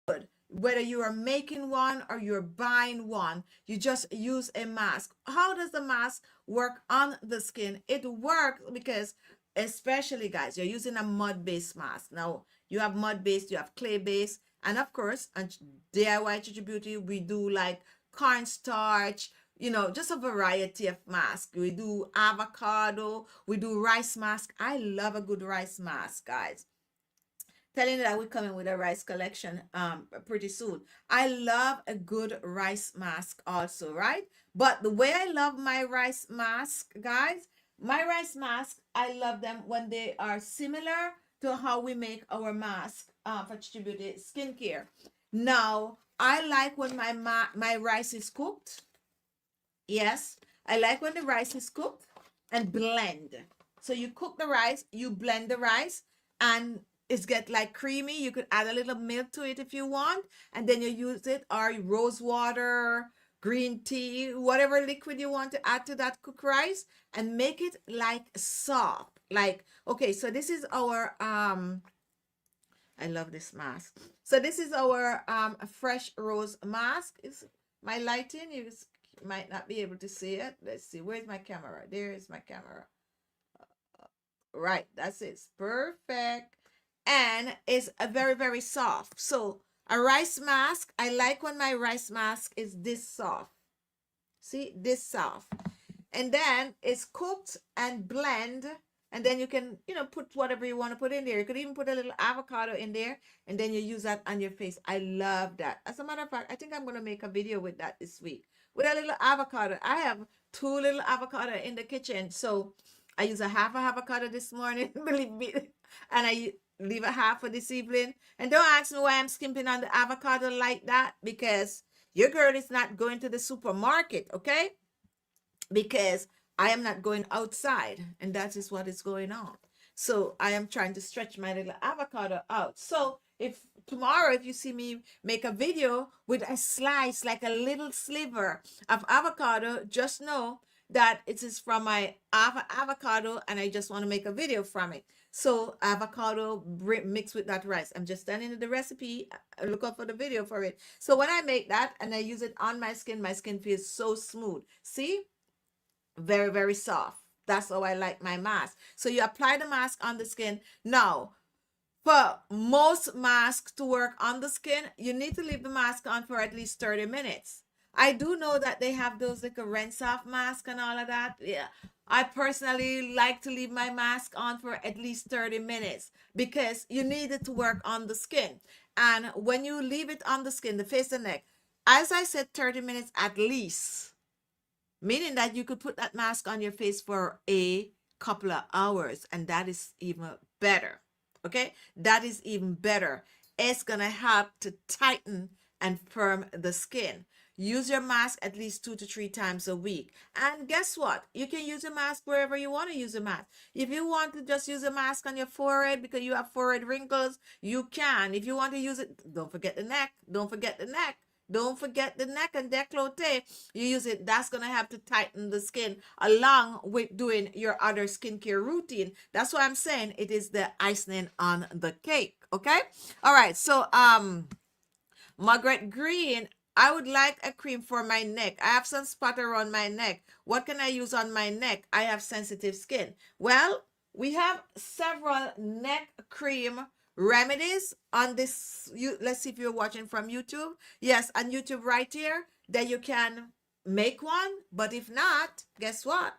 Good. Whether you are making one or you're buying one, you just use a mask. How does the mask work on the skin? It works because, especially guys, you're using a mud-based mask. Now, you have mud-based, you have clay-based, and of course, on DIY Chichi Beauty, we do like cornstarch, just a variety of mask. We do avocado, we do rice mask. I love a good rice mask, guys. Telling you that we're coming with a rice collection pretty soon. I love a good rice mask also, right? But the way I love my rice mask, guys, my rice mask, I love them when they are similar to how we make our mask for Chichi Beauty skincare. Now, I like when my rice is cooked. Yes, I like when the rice is cooked and blend. So you cook the rice, you blend the rice, and it's get like creamy. You could add a little milk to it if you want, and then you use it or rose water, green tea, whatever liquid you want to add to that cooked rice, and make it like soft. Like, okay, so this is our I love this mask. So this is our fresh rose mask. Is my lighting? You might not be able to see it. Let's see. Where's my camera? There is my camera. Right, that's it. Perfect. And it's a very, very soft. So a rice mask, I like when my rice mask is this soft. See, this soft. And then it's cooked and blend, and then you can put whatever you want to put in there. You could even put a little avocado in there, and then you use that on your face. I love that. As a matter of fact, I think I'm going to make a video with that this week with a little avocado. I have 2 little avocado in the kitchen, so I use a half a avocado this morning, believe me, and I leave a half for this evening. And don't ask me why I'm skimping on the avocado like that, because your girl is not going to the supermarket, okay? Because I am not going outside, and that is what is going on. So I am trying to stretch my little avocado out. So if tomorrow, if you see me make a video with a slice, like a little sliver of avocado, just know that it is from my avocado, and I just want to make a video from it. So avocado mixed with that rice. I'm just standing in the recipe. Look up for the video for it. So when I make that and I use it on my skin feels so smooth. See? Very, very soft. That's how I like my mask. So you apply the mask on the skin. Now, for most masks to work on the skin, you need to leave the mask on for at least 30 minutes. I do know that they have those like a rinse off mask and all of that. Yeah. I personally like to leave my mask on for at least 30 minutes because you need it to work on the skin. And when you leave it on the skin, the face and neck, as I said, 30 minutes at least, meaning that you could put that mask on your face for a couple of hours, and that is even better. Okay, that is even better. It's gonna help to tighten and firm the skin. Use your mask at least 2 to 3 times a week. And guess what? You can use a mask wherever you want to use a mask. If you want to just use a mask on your forehead because you have forehead wrinkles, you can. If you want to use it, don't forget the neck. Don't forget the neck. Don't forget the neck and décolleté. You use it. That's going to have to tighten the skin along with doing your other skincare routine. That's why I'm saying it is the icing on the cake. Okay? All right. So, Margaret Green, I would like a cream for my neck. I have some spot around my neck. What can I use on my neck? I have sensitive skin. Well, we have several neck cream remedies on this. Let's see if you're watching from YouTube. Yes, on YouTube right here, that you can make one. But if not, guess what?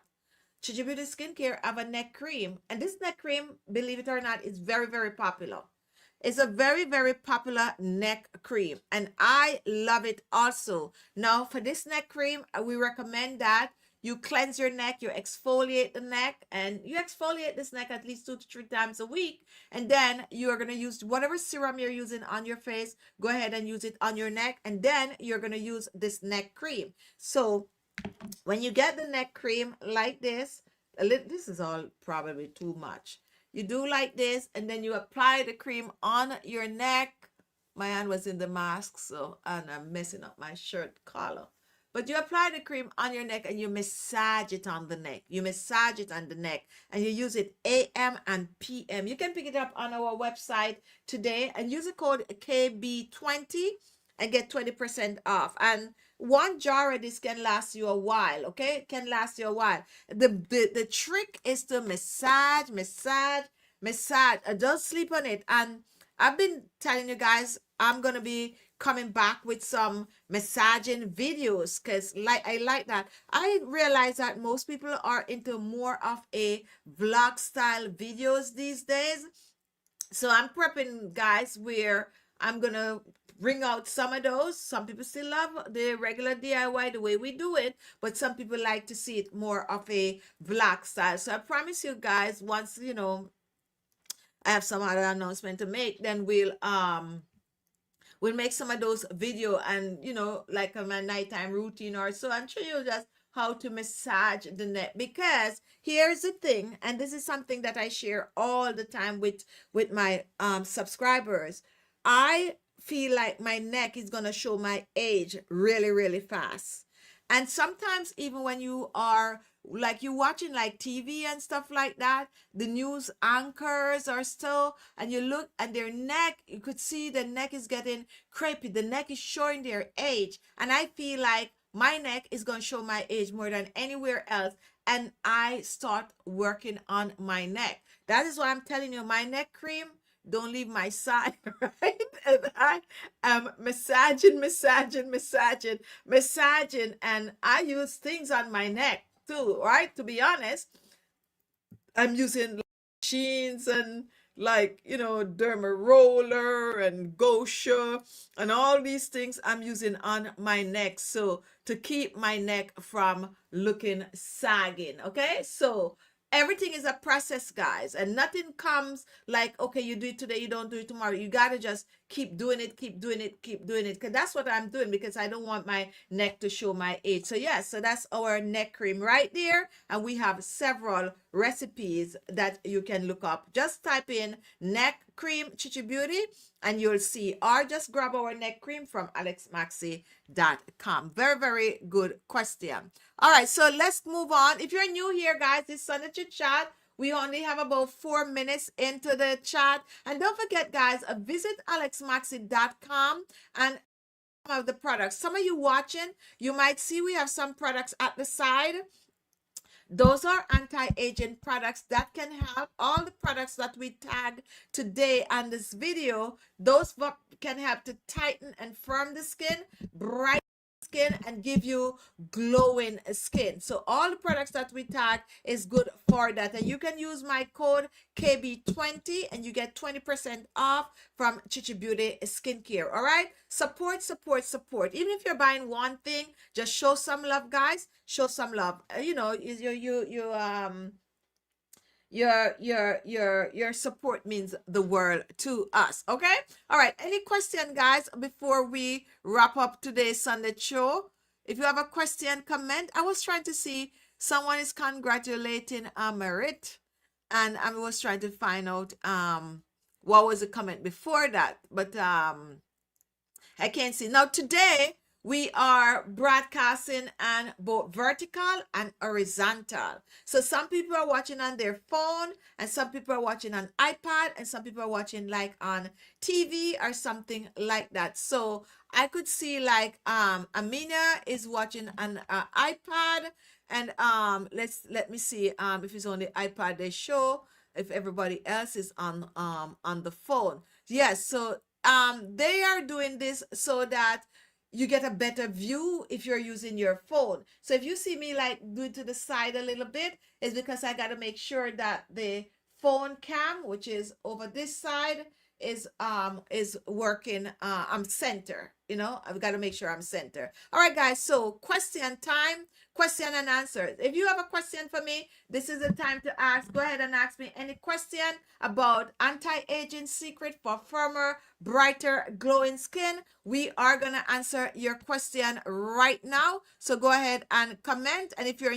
Chichi Beauty Skincare have a neck cream. And this neck cream, believe it or not, is very, very popular. It's a very, very popular neck cream, and I love it also. Now, for this neck cream, we recommend that you cleanse your neck, you exfoliate the neck, and you exfoliate this neck at least 2 to 3 times a week. And then you are going to use whatever serum you're using on your face, go ahead and use it on your neck. And then you're going to use this neck cream. So when you get the neck cream like this, this is all probably too much. You do like this, and then you apply the cream on your neck. My hand was in the mask, so and I'm messing up my shirt collar. But you apply the cream on your neck and you massage it on the neck. You massage it on the neck and you use it AM and PM. You can pick it up on our website today and use the code KB20 and get 20% off. And one jar of this can last you a while, okay? It can last you a while. The trick is to massage. Don't sleep on it. And I've been telling you guys, I'm going to be coming back with some massaging videos because like I like that. I realize that most people are into more of a vlog style videos these days. So I'm prepping, guys, where I'm gonna bring out some of those. Some people still love the regular DIY the way we do it, but some people like to see it more of a vlog style. So I promise you guys, once I have some other announcement to make, then we'll make some of those video and like my nighttime routine or so and show you just how to massage the neck. Because here's the thing, and this is something that I share all the time with my subscribers. I feel like my neck is gonna show my age really really fast. And sometimes even when you are like you watching like TV and stuff like that, the news anchors are still, and you look and their neck, you could see the neck is getting crepey. The neck is showing their age. And I feel like my neck is going to show my age more than anywhere else. And I start working on my neck. That is why I'm telling you, my neck cream, don't leave my side, right? And I am massaging, and I use things on my neck too, right? To be honest, I'm using like machines and like derma roller and gosha and all these things I'm using on my neck, so to keep my neck from looking sagging. Okay, so everything is a process, guys, and nothing comes like, okay, you do it today, you don't do it tomorrow. You got to just keep doing it, keep doing it, keep doing it, because that's what I'm doing, because I don't want my neck to show my age. So yes, so that's our neck cream right there, and we have several recipes that you can look up. Just type in neck cream Chichi Beauty and you'll see, or just grab our neck cream from alexmaxi.com. Very very good question. All right, so let's move on. If you're new here, guys, this Sunday Chit Chat, we only have about 4 minutes into the chat. And don't forget, guys, visit alexmaxi.com and some of the products. Some of you watching, you might see we have some products at the side. Those are anti-aging products that can help. All the products that we tag today on this video, those can help to tighten and firm the skin, brighten skin, and give you glowing skin. So all the products that we tag is good for that, and you can use my code KB20 and you get 20% off from Chichi Beauty Skincare. All right, support. Even if you're buying one thing, just show some love, guys. Show some love. Your support means the world to us. Okay, all right, any question, guys, before we wrap up today's Sunday show? If you have a question, comment. I was trying to see, someone is congratulating Merit, and I was trying to find out what was the comment before that, but I can't see. Now today we are broadcasting on both vertical and horizontal. So some people are watching on their phone, and some people are watching on iPad, and some people are watching like on TV or something like that. So I could see like Amina is watching on iPad, and let me see if it's on the iPad they show, if everybody else is on the phone. Yes, so they are doing this so that you get a better view if you're using your phone. So if you see me like do it to the side a little bit, it's because I got to make sure that the phone cam, which is over this side, is working. I'm center, I've got to make sure I'm center. All right, guys, so question time, question and answers. If you have a question for me, this is the time to ask. Go ahead and ask me any question about anti-aging secret for firmer, brighter, glowing skin. We are gonna answer your question right now, so go ahead and comment. And if you're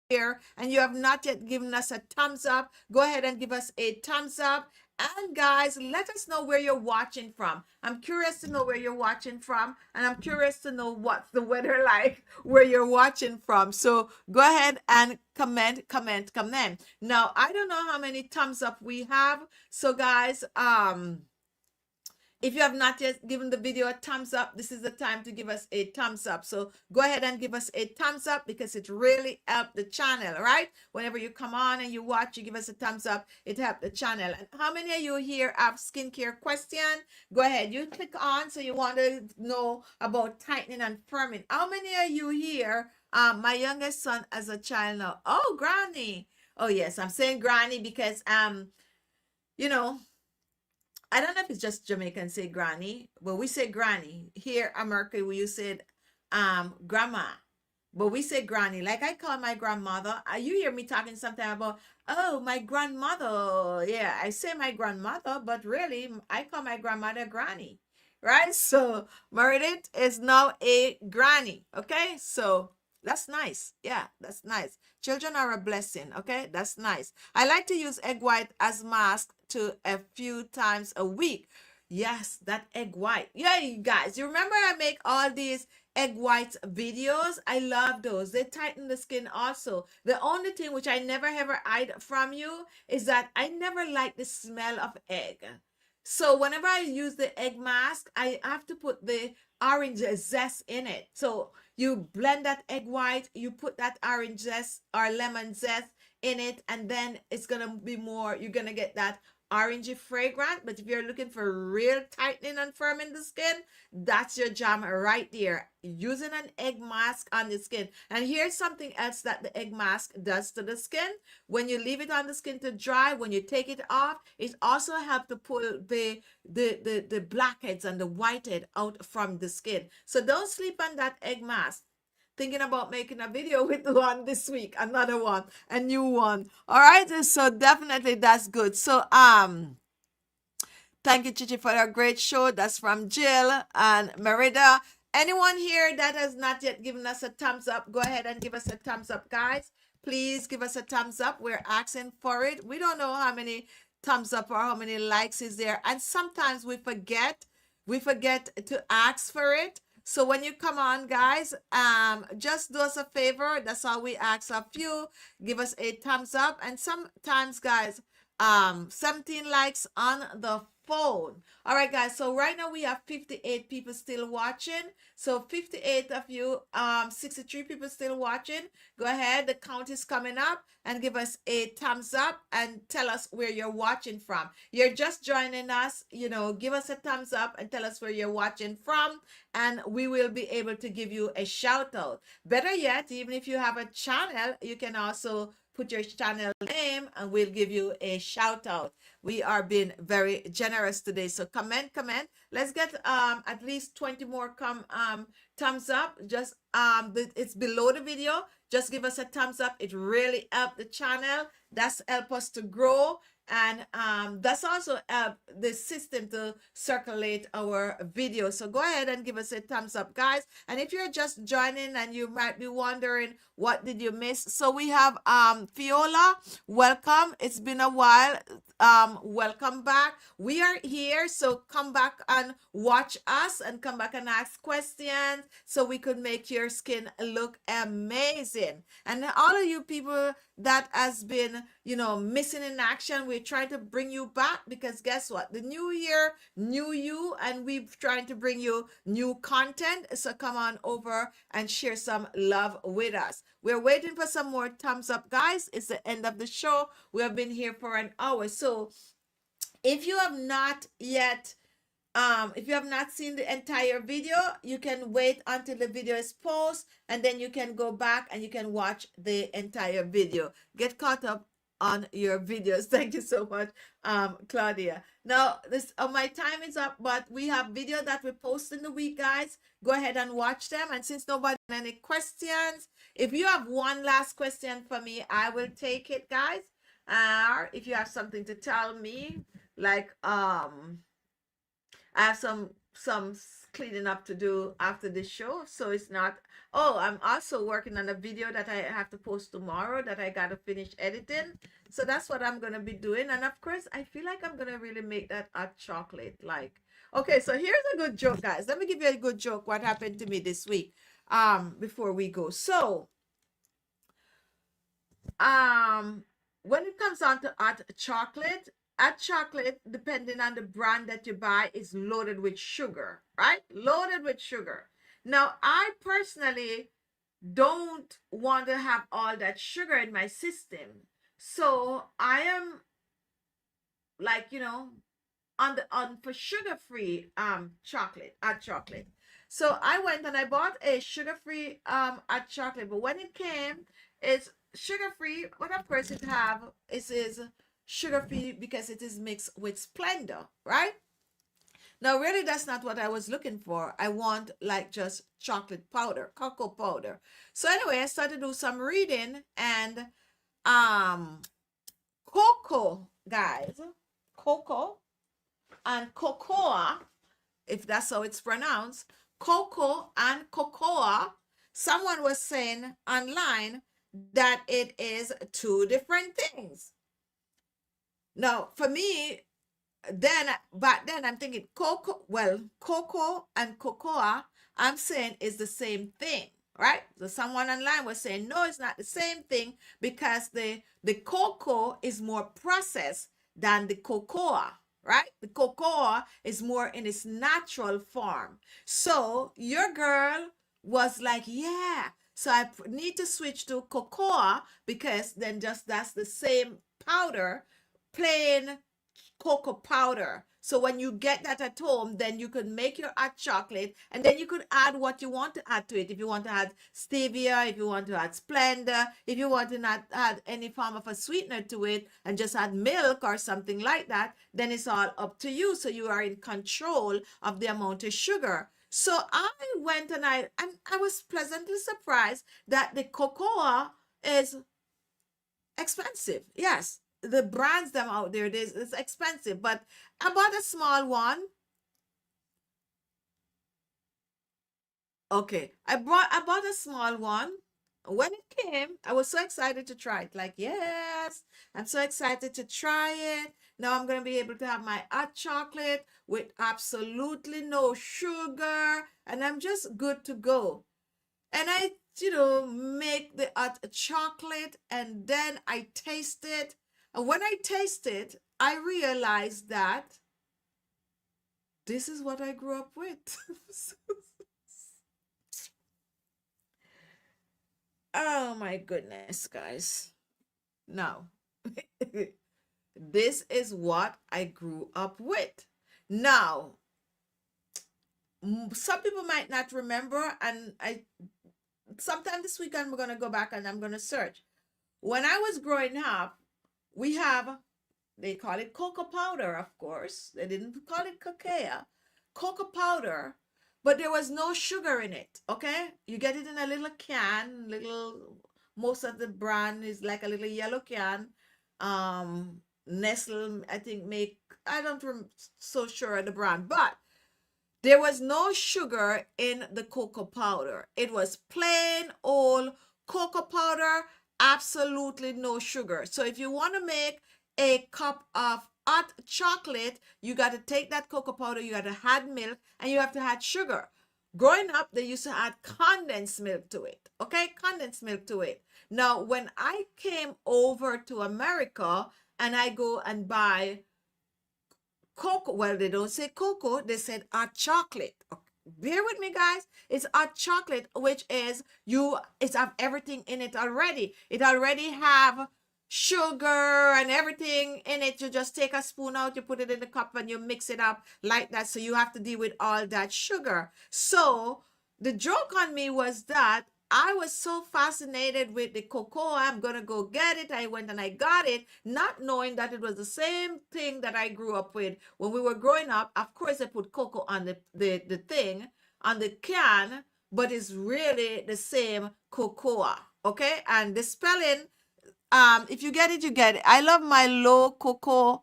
here and you have not yet given us a thumbs up, go ahead and give us a thumbs up. And guys, let us know where you're watching from. I'm curious to know where you're watching from, and I'm curious to know what's the weather like where you're watching from. So go ahead and comment. Now, I don't know how many thumbs up we have. So guys, If you have not yet given the video a thumbs up, this is the time to give us a thumbs up. So go ahead and give us a thumbs up because it really helped the channel, right? Whenever you come on and you watch, you give us a thumbs up, it helped the channel. And how many of you here have skincare question? Go ahead, you click on, so you want to know about tightening and firming. How many of you here, my youngest son as a child now? Oh, granny. Oh yes, I'm saying granny because you know, I don't know if it's just Jamaican say granny, but we say granny. Here, America, we you said grandma. But we say granny. Like I call my grandmother. You hear me talking sometimes about, oh, my grandmother. Yeah, I say my grandmother, but really I call my grandmother granny. Right? So Meredith is now a granny. Okay? So that's nice. Yeah, that's nice. Children are a blessing. Okay? That's nice. I like to use egg white as mask to a few times a week. Yes, that egg white. Yeah, you guys, you remember I make all these egg white videos? I love those. They tighten the skin also. The only thing which I never ever hide from you is that I never like the smell of egg. So whenever I use the egg mask, I have to put the orange zest in it. So you blend that egg white, you put that orange zest or lemon zest in it, and then it's gonna be more, you're gonna get that orangey fragrant. But if you're looking for real tightening and firming the skin, that's your jam right there, using an egg mask on the skin. And here's something else that the egg mask does to the skin. When you leave it on the skin to dry, when you take it off, it also helps to pull the blackheads and the whitehead out from the skin. So don't sleep on that egg mask. Thinking about making a video with one this week, another one, a new one. All right, so definitely that's good. So thank you, Chichi, for a great show. That's from Jill and Merida. Anyone here that has not yet given us a thumbs up, go ahead and give us a thumbs up, guys. Please give us a thumbs up. We're asking for it. We don't know how many thumbs up or how many likes is there. And sometimes we forget to ask for it. So when you come on, guys, just do us a favor. That's all we ask of you. Give us a thumbs up. And sometimes, guys, 17 likes on the phone. All right, guys, so right now we have 58 people still watching. So 58 of you, 63 people still watching. Go ahead, the count is coming up, and give us a thumbs up and tell us where you're watching from. You're just joining us, give us a thumbs up and tell us where you're watching from, and we will be able to give you a shout out. Better yet, even if you have a channel, you can also put your channel name and we'll give you a shout out. We are being very generous today. So comment. Let's get at least 20 more thumbs up. Just it's below the video. Just give us a thumbs up. It really helped the channel. That's help us to grow. And that's also help the system to circulate our video. So go ahead and give us a thumbs up, guys. And if you're just joining and you might be wondering what did you miss, so we have Fiola, welcome. It's been a while. Welcome back. We are here, so come back and watch us and come back and ask questions so we could make your skin look amazing. And all of you people that has been missing in action, we're trying to bring you back, because guess what, the new year, new you, and we're trying to bring you new content. So come on over and share some love with us. We're waiting for some more thumbs up, guys. It's the end of the show. We have been here for an hour. So if you have not yet if you have not seen the entire video, you can wait until the video is posted, and then you can go back and you can watch the entire video. Get caught up on your videos. Thank you so much, Claudia. Now, my time is up, but we have video that we post in the week, guys. Go ahead and watch them. And since nobody has any questions, if you have one last question for me, I will take it, guys. If you have something to tell me, like I have some cleaning up to do after the show, so it's not. Oh, I'm also working on a video that I have to post tomorrow that I gotta finish editing. So that's what I'm gonna be doing. And of course, I feel like I'm gonna really make that hot chocolate. Like, okay, so here's a good joke, guys. Let me give you a good joke. What happened to me this week? Before we go. So, when it comes on to hot chocolate, hot chocolate, depending on the brand that you buy, is loaded with sugar, right? Loaded with sugar. Now, I personally don't want to have all that sugar in my system. So I am like, on the on for sugar-free chocolate, hot chocolate. So I went and I bought a sugar-free hot chocolate, but when it came, it's sugar-free, but of course it is sugar-free because it is mixed with Splendor, right? Now, really, that's not what I was looking for. I want like just chocolate powder, cocoa powder. So anyway, I started to do some reading, and um cocoa, guys, cocoa and cocoa, if that's how it's pronounced, cocoa and cocoa, someone was saying online that it is two different things. Now, for me, then back then I'm thinking cocoa, well, cocoa and cocoa, I'm saying is the same thing, right? So someone online was saying no, it's not the same thing because the cocoa is more processed than the cocoa, right? The cocoa is more in its natural form. So your girl was like, yeah, so I need to switch to cocoa because then just that's the same powder, plain cocoa powder. So when you get that at home, then you could make your hot chocolate, and then you could add what you want to add to it. If you want to add stevia, if you want to add Splenda, if you want to not add any form of a sweetener to it and just add milk or something like that, then it's all up to you. So you are in control of the amount of sugar. So I went and I was pleasantly surprised that the cocoa is expensive. Yes, the brands them out there, it's expensive, but I bought a small one. Okay, I bought a small one. When it came, I was so excited to try it. Like, yes, I'm so excited to try it. Now I'm gonna be able to have my hot chocolate with absolutely no sugar, and I'm just good to go. And I, make the hot chocolate, and then I taste it. And when I taste it, I realized that this is what I grew up with. Oh my goodness, guys. No. This is what I grew up with. Now, some people might not remember, and sometime this weekend I'm gonna go back and I'm gonna search. When I was growing up, we have, they call it cocoa powder, of course. They didn't call it cacao. Cocoa powder, but there was no sugar in it, okay? You get it in a little can, most of the brand is like a little yellow can. Nestle, I think, I don't so sure of the brand, but there was no sugar in the cocoa powder. It was plain old cocoa powder, absolutely no sugar. So if you want to make a cup of hot chocolate, you got to take that cocoa powder, you got to add milk, and you have to add sugar. Growing up, they used to add condensed milk to it. Okay, condensed milk to it. Now, when I came over to America and I go and buy cocoa, well, they don't say cocoa, they said hot chocolate. Okay, bear with me, guys. It's hot chocolate, which is it's have everything in it already. It already have sugar and everything in it. You just take a spoon out, you put it in the cup, and you mix it up like that. So you have to deal with all that sugar. So the joke on me was that I was so fascinated with the cocoa. I'm gonna go get it. I went and I got it, not knowing that it was the same thing that I grew up with when we were growing up. Of course, I put cocoa on the thing on the can, but it's really the same cocoa. Okay, and the spelling, if you get it, you get it. I love my low cocoa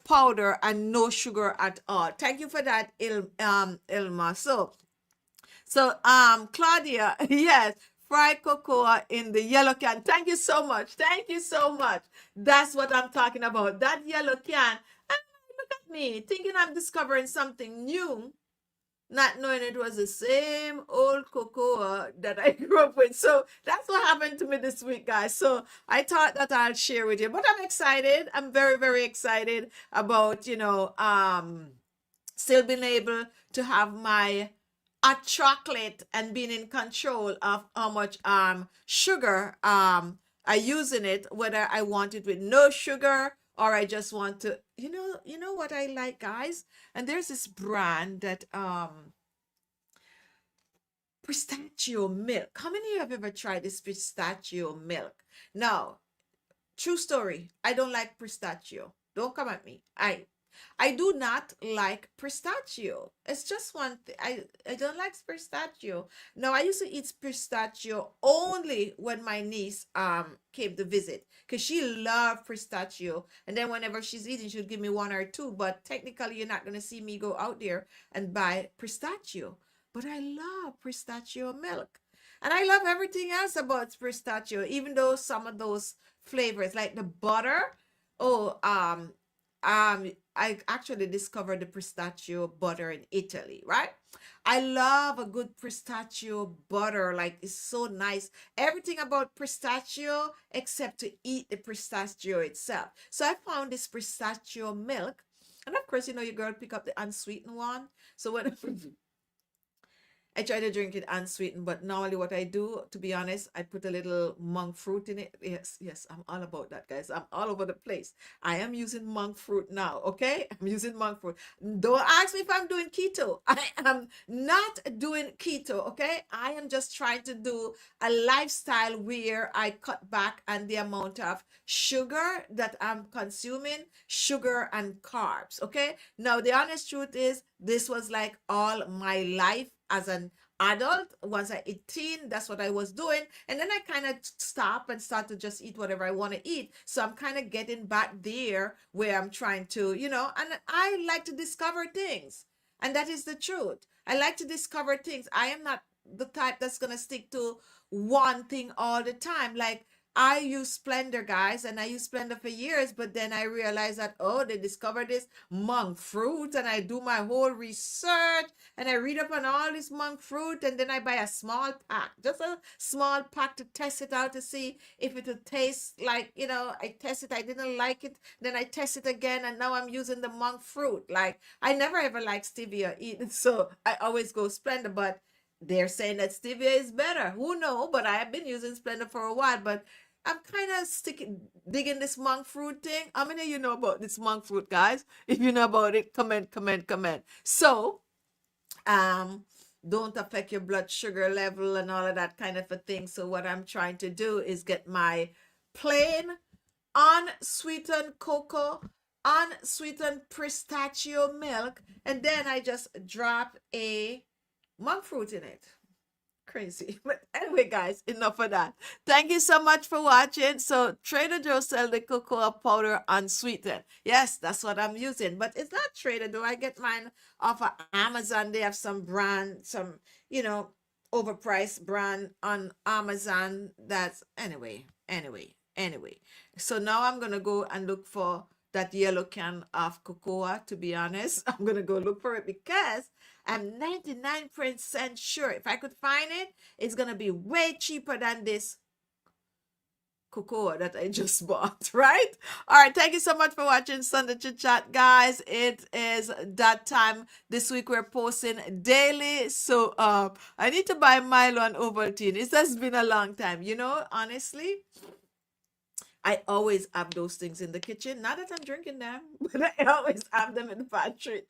powder and no sugar at all. Thank you for that, Ilma. So, Claudia, yes, fried cocoa in the yellow can. Thank you so much. Thank you so much. That's what I'm talking about. That yellow can. And look at me, thinking I'm discovering something new. not knowing it was the same old cocoa that I grew up with. So that's what happened to me this week, guys. So I thought that I'll share with you. But I'm excited. I'm very, very excited about, still being able to have my hot chocolate and being in control of how much sugar I use in it, whether I want it with no sugar or I just want to, you know what I like, guys? And there's this brand that pistachio milk. How many of you have ever tried this pistachio milk? Now, true story, I don't like pistachio. Don't come at me. I do not like pistachio. It's just one thing. I don't like pistachio. Now I used to eat pistachio only when my niece came to visit because she loved pistachio. And then whenever she's eating, she'll give me one or two. But technically, you're not gonna see me go out there and buy pistachio. But I love pistachio milk. And I love everything else about pistachio, even though some of those flavors, like the butter. Oh, I actually discovered the pistachio butter in Italy, right? I love a good pistachio butter. Like it's so nice. Everything about pistachio except to eat the pistachio itself. So I found this pistachio milk. And of course, your girl pick up the unsweetened one. So when I try to drink it unsweetened, but normally what I do, to be honest, I put a little monk fruit in it. Yes, yes, I'm all about that, guys. I'm all over the place. I am using monk fruit now, okay? I'm using monk fruit. Don't ask me if I'm doing keto. I am not doing keto, okay? I am just trying to do a lifestyle where I cut back on the amount of sugar that I'm consuming, sugar and carbs, okay? Now, the honest truth is, this was like all my life as an adult. Once I 18, that's what I was doing. And then I kind of stop and start to just eat whatever I want to eat. So I'm kind of getting back there where I'm trying to, and I like to discover things. And that is the truth. I like to discover things. I am not the type that's going to stick to one thing all the time. Like, I use Splendor, guys, and I used Splendor for years, but then I realized that, oh, they discovered this monk fruit, and I do my whole research, and I read up on all this monk fruit, and then I buy a small pack, just a small pack to test it out to see if it would taste like, I test it, I didn't like it, then I test it again, and now I'm using the monk fruit. Like, I never ever liked stevia either, so I always go Splendor, but they're saying that stevia is better. Who know? But I have been using Splendor for a while, but I'm kind of digging this monk fruit thing. How many of you know about this monk fruit, guys? If you know about it, comment, comment, comment. So, um, don't affect your blood sugar level and all of that kind of a thing. So what I'm trying to do is get my plain unsweetened cocoa, unsweetened pistachio milk, and then I just drop a monk fruit in it. Crazy. But anyway, guys, enough of that. Thank you so much for watching. So Trader Joe sell the cocoa powder unsweetened. Yes, that's what I'm using. But it's not Trader Joe. I get mine off of Amazon. They have some brand, some, overpriced brand on Amazon. That's anyway. So now I'm gonna go and look for that yellow can of cocoa, to be honest. I'm gonna go look for it because I'm 99% sure if I could find it, it's gonna be way cheaper than this cocoa that I just bought, right? All right, thank you so much for watching Sunday Chit Chat, guys. It is that time. This week we're posting daily, so I need to buy Milo and Ovaltine. It has been a long time, honestly. I always have those things in the kitchen. Not that I'm drinking them, but I always have them in the pantry.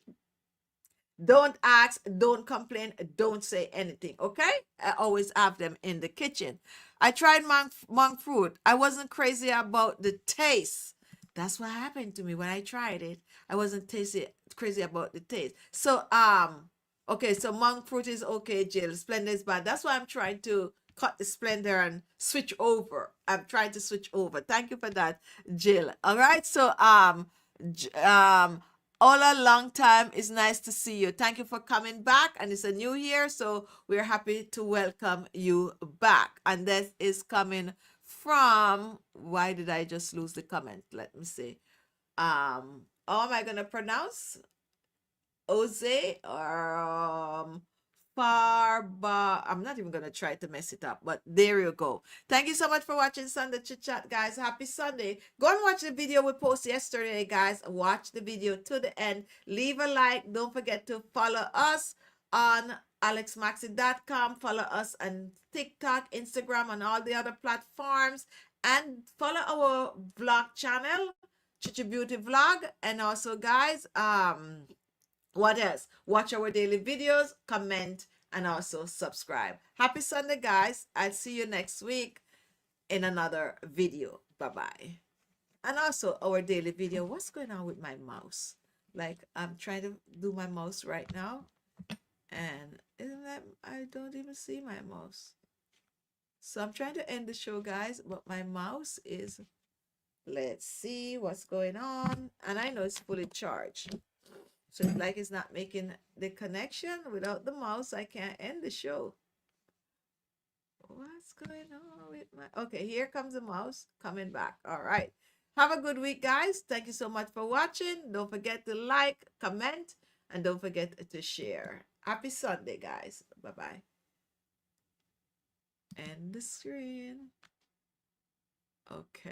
Don't ask, don't complain, don't say anything, okay? I always have them in the kitchen. I tried monk fruit. I wasn't crazy about the taste. That's what happened to me when I tried it. I wasn't crazy about the taste. So okay, so monk fruit is okay, Jill. Splendor is bad. That's why I'm trying to cut the Splendor and switch over. I'm trying to switch over. Thank you for that, Jill. All right, so Ola, long time. It's nice to see you. Thank you for coming back. And it's a new year, so we're happy to welcome you back. And this is coming from, why did I just lose the comment? Let me see. How am I gonna pronounce? Jose or Farba. I'm not even gonna try to mess it up, but there you go. Thank you so much for watching Sunday Chit Chat, guys. Happy Sunday. Go and watch the video we posted yesterday, guys. Watch the video to the end. Leave a like. Don't forget to follow us on alexmaxi.com. Follow us on TikTok, Instagram, and all the other platforms. And follow our vlog channel, Chichi Beauty Vlog. And also, guys, what else? Watch our daily videos, comment, and also subscribe. Happy Sunday, guys. I'll see you next week in another video. Bye-bye. And also our daily video. What's going on with my mouse? Like, I'm trying to do my mouse right now, and isn't that, I don't even see my mouse. So I'm trying to end the show, guys, but my mouse is, let's see what's going on. And I know it's fully charged. So it's like it's not making the connection. Without the mouse, I can't end the show. What's going on with my... Okay, here comes the mouse coming back. All right. Have a good week, guys. Thank you so much for watching. Don't forget to like, comment, and don't forget to share. Happy Sunday, guys. Bye-bye. End the screen. Okay.